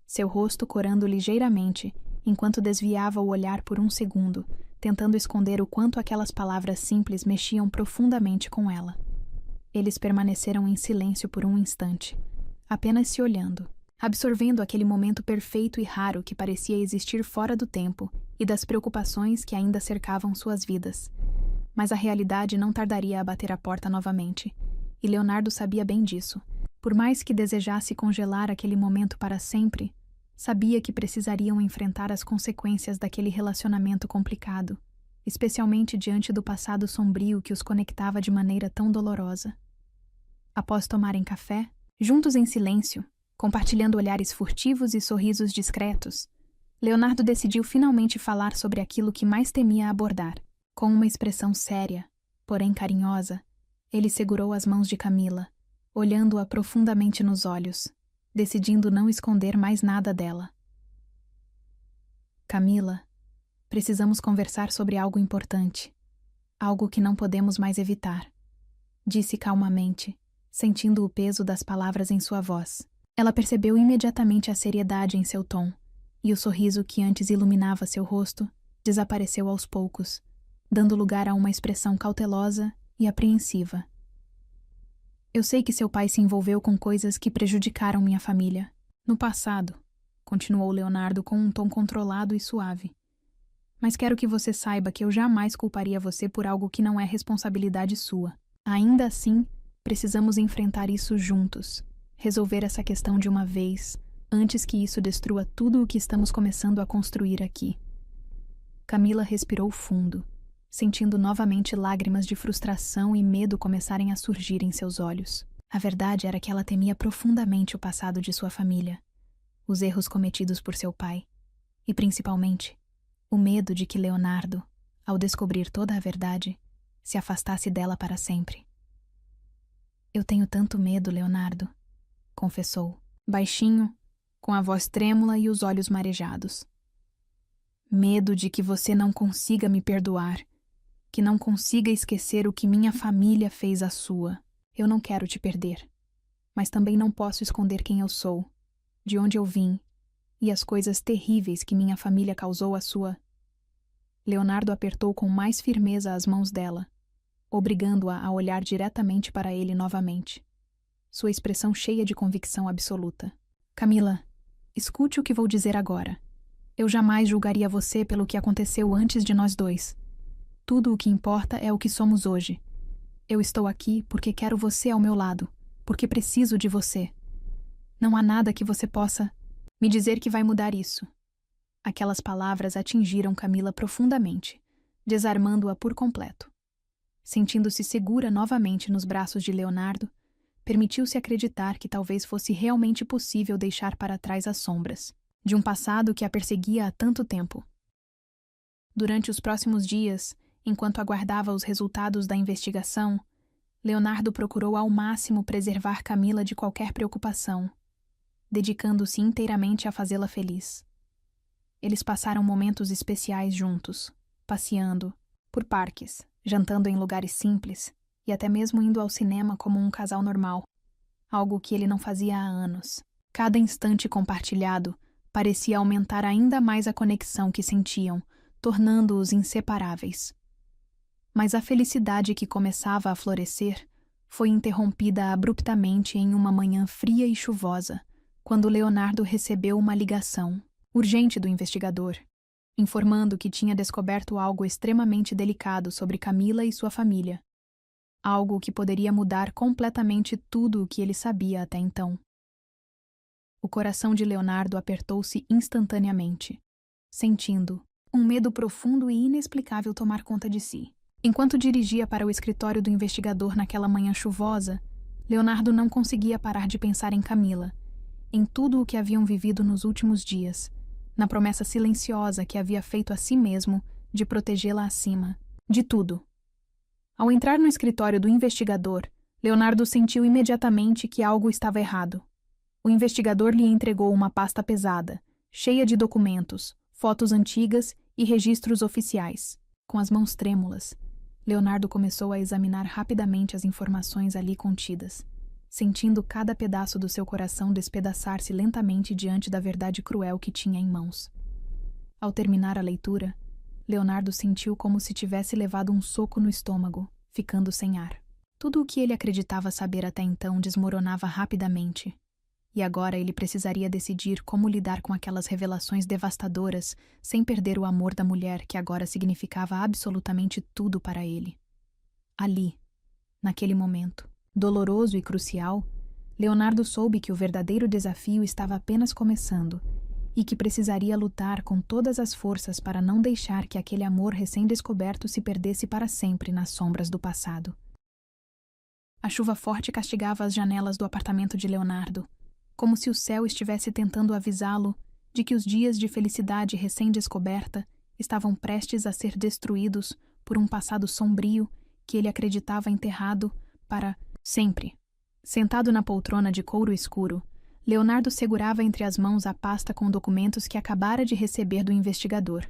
seu rosto corando ligeiramente, enquanto desviava o olhar por um segundo, tentando esconder o quanto aquelas palavras simples mexiam profundamente com ela. Eles permaneceram em silêncio por um instante, apenas se olhando, absorvendo aquele momento perfeito e raro que parecia existir fora do tempo e das preocupações que ainda cercavam suas vidas. Mas a realidade não tardaria a bater a porta novamente, e Leonardo sabia bem disso. Por mais que desejasse congelar aquele momento para sempre, sabia que precisariam enfrentar as consequências daquele relacionamento complicado, especialmente diante do passado sombrio que os conectava de maneira tão dolorosa. Após tomarem café, juntos em silêncio, compartilhando olhares furtivos e sorrisos discretos, Leonardo decidiu finalmente falar sobre aquilo que mais temia abordar. Com uma expressão séria, porém carinhosa, ele segurou as mãos de Camila, olhando-a profundamente nos olhos, decidindo não esconder mais nada dela. Camila, precisamos conversar sobre algo importante. Algo que não podemos mais evitar, disse calmamente, sentindo o peso das palavras em sua voz. Ela percebeu imediatamente a seriedade em seu tom, e o sorriso que antes iluminava seu rosto desapareceu aos poucos, dando lugar a uma expressão cautelosa e apreensiva. Eu sei que seu pai se envolveu com coisas que prejudicaram minha família. No passado, continuou Leonardo com um tom controlado e suave. Mas quero que você saiba que eu jamais culparia você por algo que não é responsabilidade sua. Ainda assim, precisamos enfrentar isso juntos, resolver essa questão de uma vez, antes que isso destrua tudo o que estamos começando a construir aqui. Camila respirou fundo, sentindo novamente lágrimas de frustração e medo começarem a surgir em seus olhos. A verdade era que ela temia profundamente o passado de sua família, os erros cometidos por seu pai, e principalmente, o medo de que Leonardo, ao descobrir toda a verdade, se afastasse dela para sempre. Eu tenho tanto medo, Leonardo, confessou, baixinho, com a voz trêmula e os olhos marejados. Medo de que você não consiga me perdoar, que não consiga esquecer o que minha família fez à sua. Eu não quero te perder, mas também não posso esconder quem eu sou, de onde eu vim, e as coisas terríveis que minha família causou à sua. Leonardo apertou com mais firmeza as mãos dela, obrigando-a a olhar diretamente para ele novamente, sua expressão cheia de convicção absoluta. Camila, escute o que vou dizer agora. Eu jamais julgaria você pelo que aconteceu antes de nós dois. Tudo o que importa é o que somos hoje. Eu estou aqui porque quero você ao meu lado, porque preciso de você. Não há nada que você possa me dizer que vai mudar isso. Aquelas palavras atingiram Camila profundamente, desarmando-a por completo. Sentindo-se segura novamente nos braços de Leonardo, permitiu-se acreditar que talvez fosse realmente possível deixar para trás as sombras de um passado que a perseguia há tanto tempo. Durante os próximos dias, enquanto aguardava os resultados da investigação, Leonardo procurou ao máximo preservar Camila de qualquer preocupação, dedicando-se inteiramente a fazê-la feliz. Eles passaram momentos especiais juntos, passeando por parques, jantando em lugares simples e até mesmo indo ao cinema como um casal normal, algo que ele não fazia há anos. Cada instante compartilhado parecia aumentar ainda mais a conexão que sentiam, tornando-os inseparáveis. Mas a felicidade que começava a florescer foi interrompida abruptamente em uma manhã fria e chuvosa, quando Leonardo recebeu uma ligação urgente do investigador, informando que tinha descoberto algo extremamente delicado sobre Camila e sua família. Algo que poderia mudar completamente tudo o que ele sabia até então. O coração de Leonardo apertou-se instantaneamente, sentindo um medo profundo e inexplicável tomar conta de si. Enquanto dirigia para o escritório do investigador naquela manhã chuvosa, Leonardo não conseguia parar de pensar em Camila, em tudo o que haviam vivido nos últimos dias, na promessa silenciosa que havia feito a si mesmo de protegê-la acima de tudo. Ao entrar no escritório do investigador, Leonardo sentiu imediatamente que algo estava errado. O investigador lhe entregou uma pasta pesada, cheia de documentos, fotos antigas e registros oficiais. Com as mãos trêmulas, Leonardo começou a examinar rapidamente as informações ali contidas, sentindo cada pedaço do seu coração despedaçar-se lentamente diante da verdade cruel que tinha em mãos. Ao terminar a leitura, Leonardo sentiu como se tivesse levado um soco no estômago, ficando sem ar. Tudo o que ele acreditava saber até então desmoronava rapidamente. E agora ele precisaria decidir como lidar com aquelas revelações devastadoras sem perder o amor da mulher que agora significava absolutamente tudo para ele. Ali, naquele momento, doloroso e crucial, Leonardo soube que o verdadeiro desafio estava apenas começando e que precisaria lutar com todas as forças para não deixar que aquele amor recém-descoberto se perdesse para sempre nas sombras do passado. A chuva forte castigava as janelas do apartamento de Leonardo, como se o céu estivesse tentando avisá-lo de que os dias de felicidade recém-descoberta estavam prestes a ser destruídos por um passado sombrio que ele acreditava enterrado para sempre. Sentado na poltrona de couro escuro, Leonardo segurava entre as mãos a pasta com documentos que acabara de receber do investigador,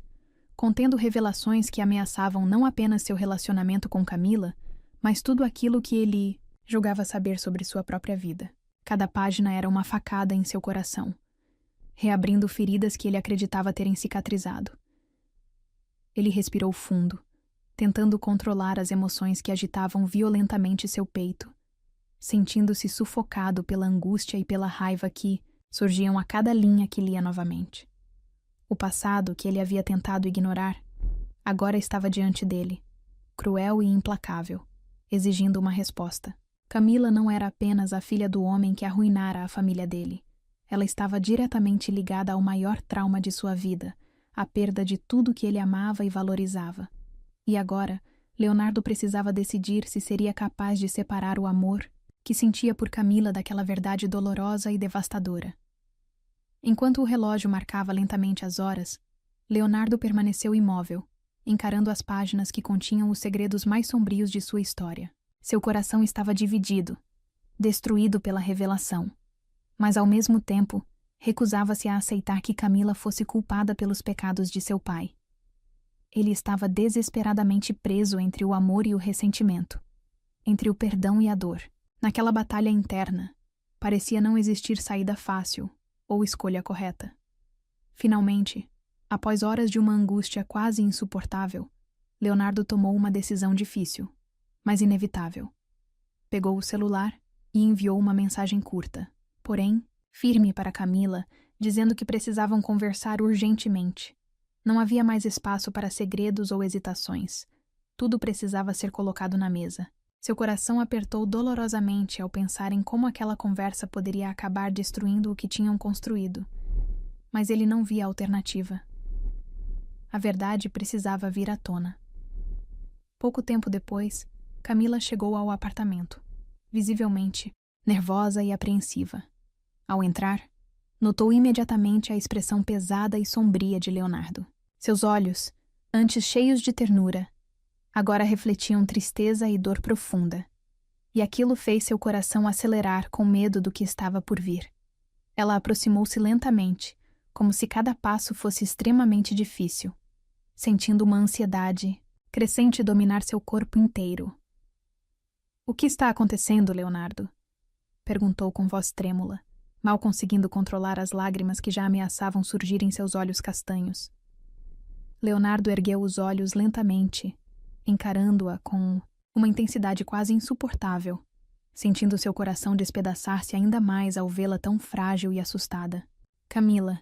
contendo revelações que ameaçavam não apenas seu relacionamento com Camila, mas tudo aquilo que ele julgava saber sobre sua própria vida. Cada página era uma facada em seu coração, reabrindo feridas que ele acreditava terem cicatrizado. Ele respirou fundo, tentando controlar as emoções que agitavam violentamente seu peito, sentindo-se sufocado pela angústia e pela raiva que surgiam a cada linha que lia novamente. O passado, que ele havia tentado ignorar, agora estava diante dele, cruel e implacável, exigindo uma resposta. Camila não era apenas a filha do homem que arruinara a família dele. Ela estava diretamente ligada ao maior trauma de sua vida, a perda de tudo que ele amava e valorizava. E agora, Leonardo precisava decidir se seria capaz de separar o amor que sentia por Camila daquela verdade dolorosa e devastadora. Enquanto o relógio marcava lentamente as horas, Leonardo permaneceu imóvel, encarando as páginas que continham os segredos mais sombrios de sua história. Seu coração estava dividido, destruído pela revelação, mas ao mesmo tempo recusava-se a aceitar que Camila fosse culpada pelos pecados de seu pai. Ele estava desesperadamente preso entre o amor e o ressentimento, entre o perdão e a dor. Naquela batalha interna, parecia não existir saída fácil ou escolha correta. Finalmente, após horas de uma angústia quase insuportável, Leonardo tomou uma decisão difícil, mas inevitável. Pegou o celular e enviou uma mensagem curta, porém, firme para Camila, dizendo que precisavam conversar urgentemente. Não havia mais espaço para segredos ou hesitações. Tudo precisava ser colocado na mesa. Seu coração apertou dolorosamente ao pensar em como aquela conversa poderia acabar destruindo o que tinham construído. Mas ele não via alternativa. A verdade precisava vir à tona. Pouco tempo depois, Camila chegou ao apartamento, visivelmente nervosa e apreensiva. Ao entrar, notou imediatamente a expressão pesada e sombria de Leonardo. Seus olhos, antes cheios de ternura, agora refletiam tristeza e dor profunda, e aquilo fez seu coração acelerar com medo do que estava por vir. Ela aproximou-se lentamente, como se cada passo fosse extremamente difícil, sentindo uma ansiedade crescente dominar seu corpo inteiro. "O que está acontecendo, Leonardo?" perguntou com voz trêmula, mal conseguindo controlar as lágrimas que já ameaçavam surgir em seus olhos castanhos. Leonardo ergueu os olhos lentamente, encarando-a com uma intensidade quase insuportável, sentindo seu coração despedaçar-se ainda mais ao vê-la tão frágil e assustada. "Camila,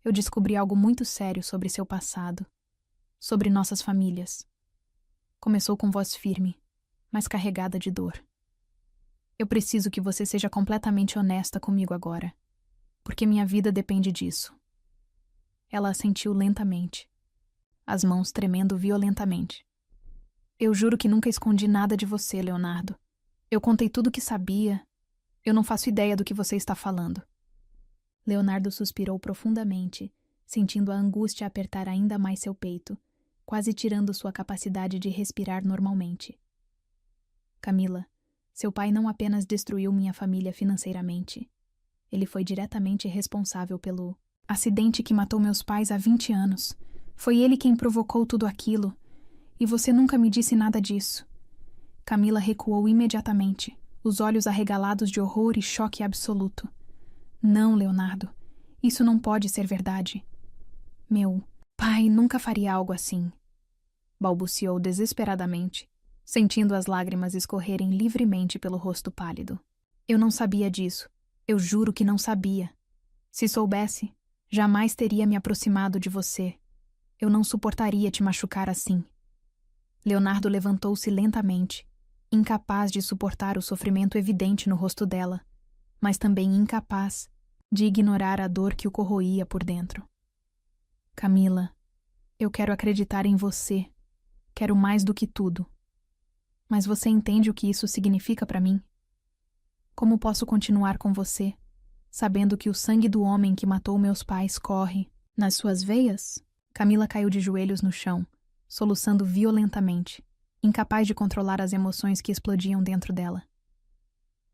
eu descobri algo muito sério sobre seu passado, sobre nossas famílias." Começou com voz firme, mas carregada de dor. "Eu preciso que você seja completamente honesta comigo agora, porque minha vida depende disso." Ela assentiu lentamente, as mãos tremendo violentamente. "Eu juro que nunca escondi nada de você, Leonardo. Eu contei tudo o que sabia. Eu não faço ideia do que você está falando." Leonardo suspirou profundamente, sentindo a angústia apertar ainda mais seu peito, quase tirando sua capacidade de respirar normalmente. "Camila, seu pai não apenas destruiu minha família financeiramente. Ele foi diretamente responsável pelo acidente que matou meus pais há 20 anos. Foi ele quem provocou tudo aquilo. E você nunca me disse nada disso." Camila recuou imediatamente, os olhos arregalados de horror e choque absoluto. "Não, Leonardo. Isso não pode ser verdade. Meu pai nunca faria algo assim." Balbuciou desesperadamente, sentindo as lágrimas escorrerem livremente pelo rosto pálido. "Eu não sabia disso. Eu juro que não sabia. Se soubesse, jamais teria me aproximado de você. Eu não suportaria te machucar assim." Leonardo levantou-se lentamente, incapaz de suportar o sofrimento evidente no rosto dela, mas também incapaz de ignorar a dor que o corroía por dentro. "Camila, eu quero acreditar em você. Quero mais do que tudo. Mas você entende o que isso significa para mim? Como posso continuar com você, sabendo que o sangue do homem que matou meus pais corre nas suas veias?" Camila caiu de joelhos no chão, soluçando violentamente, incapaz de controlar as emoções que explodiam dentro dela.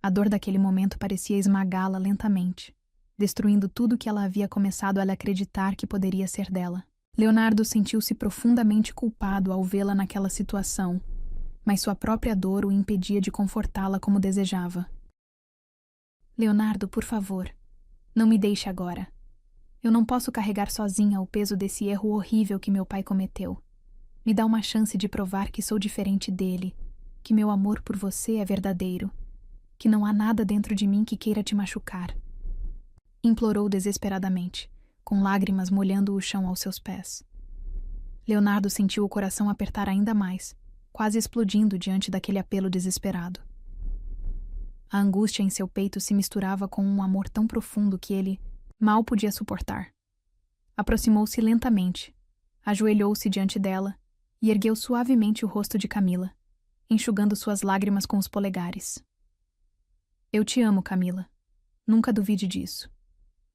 A dor daquele momento parecia esmagá-la lentamente, destruindo tudo que ela havia começado a acreditar que poderia ser dela. Leonardo sentiu-se profundamente culpado ao vê-la naquela situação, mas sua própria dor o impedia de confortá-la como desejava. Leonardo, por favor, não me deixe agora. Eu não posso carregar sozinha o peso desse erro horrível que meu pai cometeu. Me dá uma chance de provar que sou diferente dele, que meu amor por você é verdadeiro, que não há nada dentro de mim que queira te machucar. Implorou desesperadamente, com lágrimas molhando o chão aos seus pés. Leonardo sentiu o coração apertar ainda mais, quase explodindo diante daquele apelo desesperado. A angústia em seu peito se misturava com um amor tão profundo que ele mal podia suportar. Aproximou-se lentamente, ajoelhou-se diante dela e ergueu suavemente o rosto de Camila, enxugando suas lágrimas com os polegares. Eu te amo, Camila. Nunca duvide disso.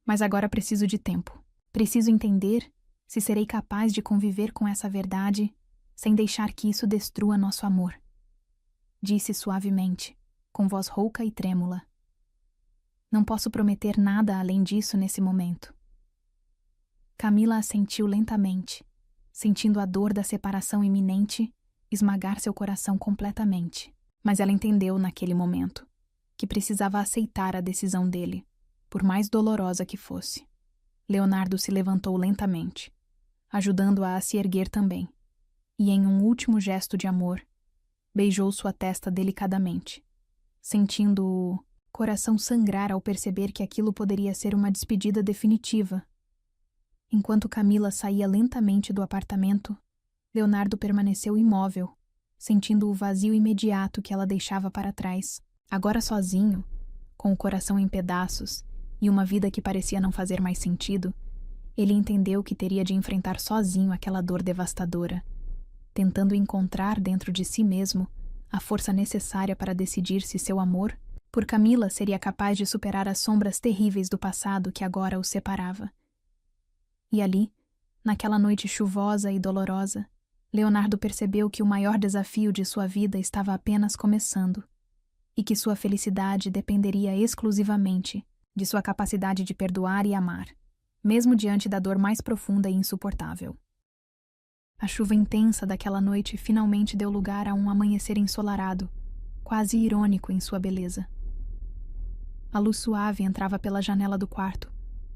Mas agora preciso de tempo. Preciso entender se serei capaz de conviver com essa verdade sem deixar que isso destrua nosso amor. Disse suavemente, com voz rouca e trêmula. Não posso prometer nada além disso nesse momento. Camila assentiu lentamente, sentindo a dor da separação iminente esmagar seu coração completamente. Mas ela entendeu naquele momento que precisava aceitar a decisão dele, por mais dolorosa que fosse. Leonardo se levantou lentamente, ajudando-a a se erguer também, e em um último gesto de amor, beijou sua testa delicadamente, sentindo o coração sangrar ao perceber que aquilo poderia ser uma despedida definitiva. Enquanto Camila saía lentamente do apartamento, Leonardo permaneceu imóvel, sentindo o vazio imediato que ela deixava para trás. Agora sozinho, com o coração em pedaços e uma vida que parecia não fazer mais sentido, ele entendeu que teria de enfrentar sozinho aquela dor devastadora, tentando encontrar dentro de si mesmo a força necessária para decidir se seu amor por Camila seria capaz de superar as sombras terríveis do passado que agora o separava. E ali, naquela noite chuvosa e dolorosa, Leonardo percebeu que o maior desafio de sua vida estava apenas começando, e que sua felicidade dependeria exclusivamente de sua capacidade de perdoar e amar, mesmo diante da dor mais profunda e insuportável. A chuva intensa daquela noite finalmente deu lugar a um amanhecer ensolarado, quase irônico em sua beleza. A luz suave entrava pela janela do quarto,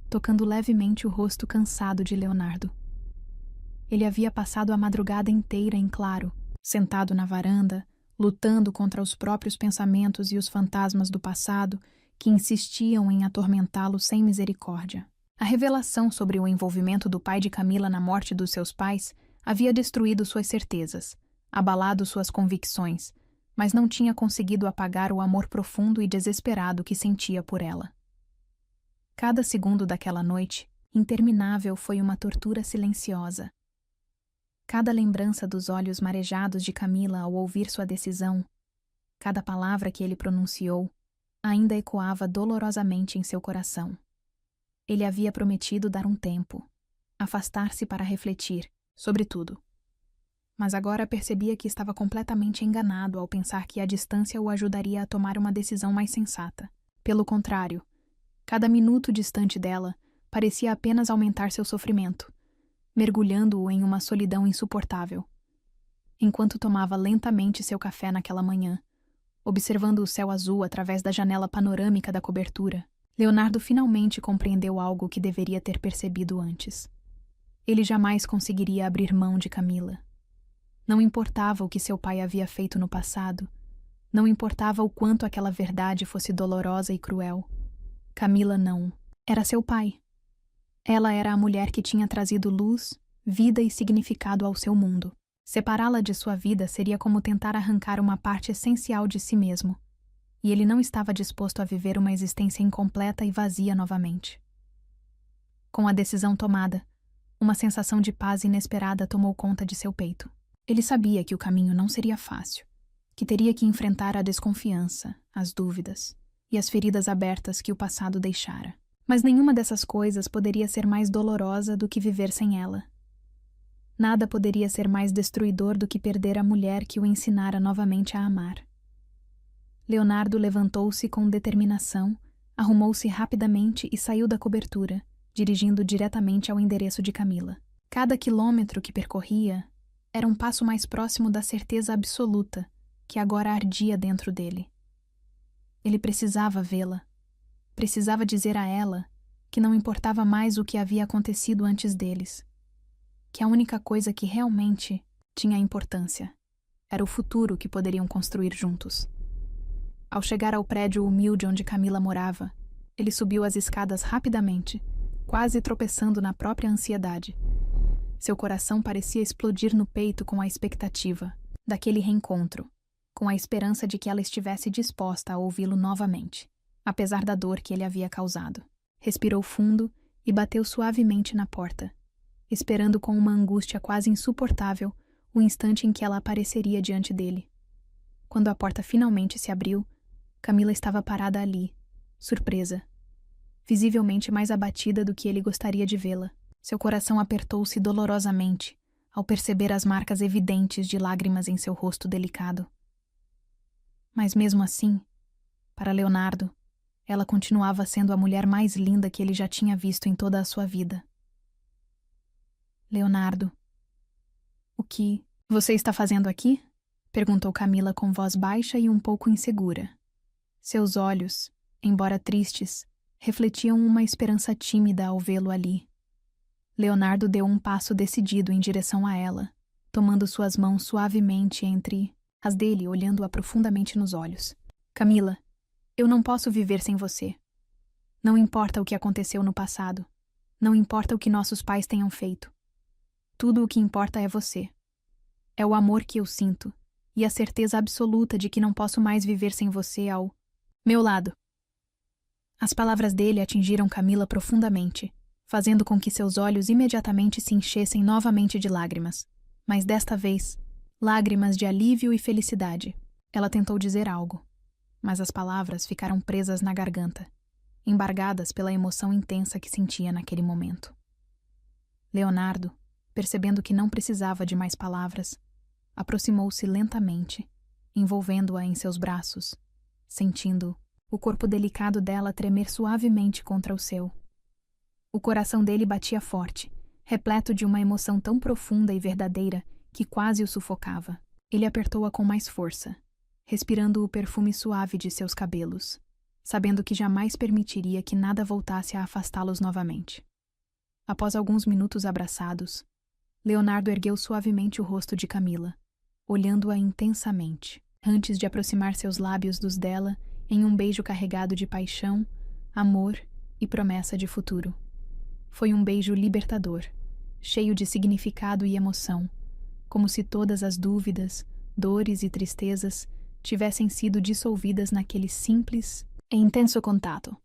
tocando levemente o rosto cansado de Leonardo. Ele havia passado a madrugada inteira em claro, sentado na varanda, lutando contra os próprios pensamentos e os fantasmas do passado que insistiam em atormentá-lo sem misericórdia. A revelação sobre o envolvimento do pai de Camila na morte dos seus pais havia destruído suas certezas, abalado suas convicções, mas não tinha conseguido apagar o amor profundo e desesperado que sentia por ela. Cada segundo daquela noite, interminável, foi uma tortura silenciosa. Cada lembrança dos olhos marejados de Camila ao ouvir sua decisão, cada palavra que ele pronunciou, ainda ecoava dolorosamente em seu coração. Ele havia prometido dar um tempo, afastar-se para refletir, sobre tudo. Mas agora percebia que estava completamente enganado ao pensar que a distância o ajudaria a tomar uma decisão mais sensata. Pelo contrário, cada minuto distante dela parecia apenas aumentar seu sofrimento, mergulhando-o em uma solidão insuportável. Enquanto tomava lentamente seu café naquela manhã, observando o céu azul através da janela panorâmica da cobertura, Leonardo finalmente compreendeu algo que deveria ter percebido antes. Ele jamais conseguiria abrir mão de Camila. Não importava o que seu pai havia feito no passado, não importava o quanto aquela verdade fosse dolorosa e cruel. Camila não. Era seu pai. Ela era a mulher que tinha trazido luz, vida e significado ao seu mundo. Separá-la de sua vida seria como tentar arrancar uma parte essencial de si mesmo, e ele não estava disposto a viver uma existência incompleta e vazia novamente. Com a decisão tomada, uma sensação de paz inesperada tomou conta de seu peito. Ele sabia que o caminho não seria fácil, que teria que enfrentar a desconfiança, as dúvidas e as feridas abertas que o passado deixara. Mas nenhuma dessas coisas poderia ser mais dolorosa do que viver sem ela. Nada poderia ser mais destruidor do que perder a mulher que o ensinara novamente a amar. Leonardo levantou-se com determinação, Arrumou-se rapidamente e saiu da cobertura, dirigindo diretamente ao endereço de Camila. Cada quilômetro que percorria era um passo mais próximo da certeza absoluta que agora ardia dentro dele. Ele precisava vê-la. Precisava dizer a ela que não importava mais o que havia acontecido antes deles. Que a única coisa que realmente tinha importância era o futuro que poderiam construir juntos. Ao chegar ao prédio humilde onde Camila morava, ele subiu as escadas rapidamente, quase tropeçando na própria ansiedade. Seu coração parecia explodir no peito com a expectativa daquele reencontro, com a esperança de que ela estivesse disposta a ouvi-lo novamente, apesar da dor que ele havia causado. Respirou fundo e bateu suavemente na porta, esperando com uma angústia quase insuportável o instante em que ela apareceria diante dele. Quando a porta finalmente se abriu, Camila estava parada ali, surpresa, visivelmente mais abatida do que ele gostaria de vê-la. Seu coração apertou-se dolorosamente ao perceber as marcas evidentes de lágrimas em seu rosto delicado. Mas mesmo assim, para Leonardo, ela continuava sendo a mulher mais linda que ele já tinha visto em toda a sua vida. Leonardo, o que você está fazendo aqui? Perguntou Camila com voz baixa e um pouco insegura. Seus olhos, embora tristes, refletiam uma esperança tímida ao vê-lo ali. Leonardo deu um passo decidido em direção a ela, tomando suas mãos suavemente entre as dele, olhando-a profundamente nos olhos. Camila, eu não posso viver sem você. Não importa o que aconteceu no passado. Não importa o que nossos pais tenham feito. Tudo o que importa é você. É o amor que eu sinto e a certeza absoluta de que não posso mais viver sem você ao meu lado. As palavras dele atingiram Camila profundamente, fazendo com que seus olhos imediatamente se enchessem novamente de lágrimas. Mas desta vez, lágrimas de alívio e felicidade. Ela tentou dizer algo, mas as palavras ficaram presas na garganta, embargadas pela emoção intensa que sentia naquele momento. Leonardo, percebendo que não precisava de mais palavras, aproximou-se lentamente, envolvendo-a em seus braços, sentindo o corpo delicado dela tremer suavemente contra o seu. O coração dele batia forte, repleto de uma emoção tão profunda e verdadeira que quase o sufocava. Ele apertou-a com mais força, respirando o perfume suave de seus cabelos, sabendo que jamais permitiria que nada voltasse a afastá-los novamente. Após alguns minutos abraçados, Leonardo ergueu suavemente o rosto de Camila, olhando-a intensamente, antes de aproximar seus lábios dos dela em um beijo carregado de paixão, amor e promessa de futuro. Foi um beijo libertador, cheio de significado e emoção, como se todas as dúvidas, dores e tristezas tivessem sido dissolvidas naquele simples e intenso contato.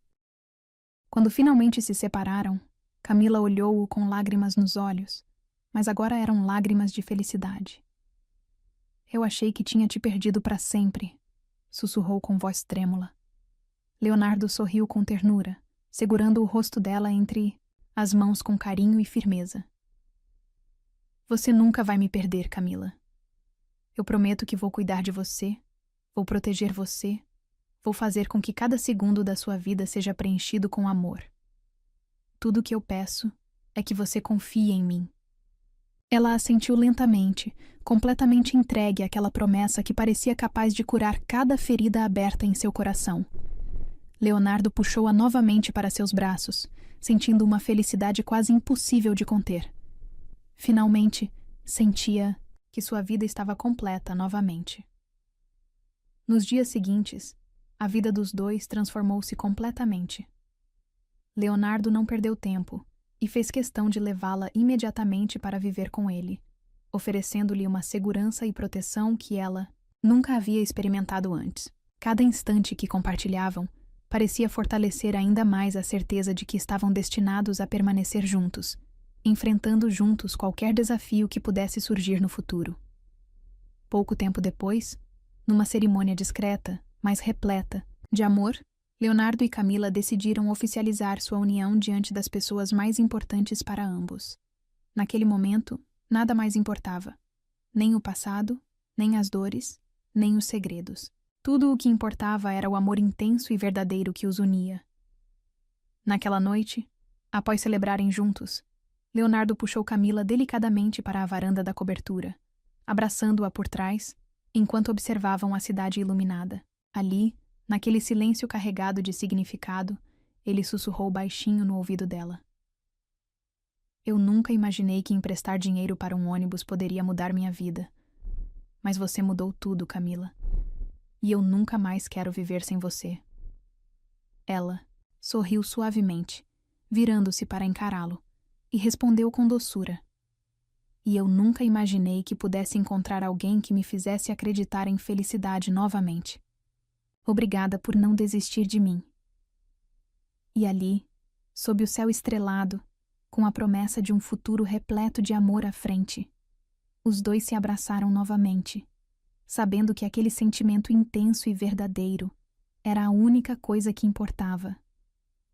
Quando finalmente se separaram, Camila olhou-o com lágrimas nos olhos, mas agora eram lágrimas de felicidade. Eu achei que tinha te perdido para sempre, sussurrou com voz trêmula. Leonardo sorriu com ternura, segurando o rosto dela entre as mãos com carinho e firmeza. Você nunca vai me perder, Camila. Eu prometo que vou cuidar de você, vou proteger você, vou fazer com que cada segundo da sua vida seja preenchido com amor. Tudo o que eu peço é que você confie em mim. Ela assentiu lentamente, completamente entregue àquela promessa que parecia capaz de curar cada ferida aberta em seu coração. Leonardo puxou-a novamente para seus braços, sentindo uma felicidade quase impossível de conter. Finalmente, sentia que sua vida estava completa novamente. Nos dias seguintes, a vida dos dois transformou-se completamente. Leonardo não perdeu tempo e fez questão de levá-la imediatamente para viver com ele, oferecendo-lhe uma segurança e proteção que ela nunca havia experimentado antes. Cada instante que compartilhavam parecia fortalecer ainda mais a certeza de que estavam destinados a permanecer juntos, enfrentando juntos qualquer desafio que pudesse surgir no futuro. Pouco tempo depois, numa cerimônia discreta, mas repleta de amor, Leonardo e Camila decidiram oficializar sua união diante das pessoas mais importantes para ambos. Naquele momento, nada mais importava. Nem o passado, nem as dores, nem os segredos. Tudo o que importava era o amor intenso e verdadeiro que os unia, Naquela noite, após celebrarem juntos, Leonardo puxou Camila delicadamente para a varanda da cobertura, abraçando-a por trás, enquanto observavam a cidade iluminada. Ali, naquele silêncio carregado de significado, ele sussurrou baixinho no ouvido dela. Eu nunca imaginei que emprestar dinheiro para um ônibus poderia mudar minha vida. Mas você mudou tudo, Camila. E eu nunca mais quero viver sem você. Ela sorriu suavemente, virando-se para encará-lo, e respondeu com doçura. E eu nunca imaginei que pudesse encontrar alguém que me fizesse acreditar em felicidade novamente. Obrigada por não desistir de mim. E ali, sob o céu estrelado, com a promessa de um futuro repleto de amor à frente, os dois se abraçaram novamente, sabendo que aquele sentimento intenso e verdadeiro era a única coisa que importava,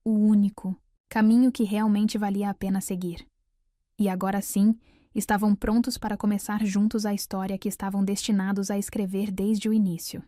o único caminho que realmente valia a pena seguir. E agora sim, estavam prontos para começar juntos a história que estavam destinados a escrever desde o início.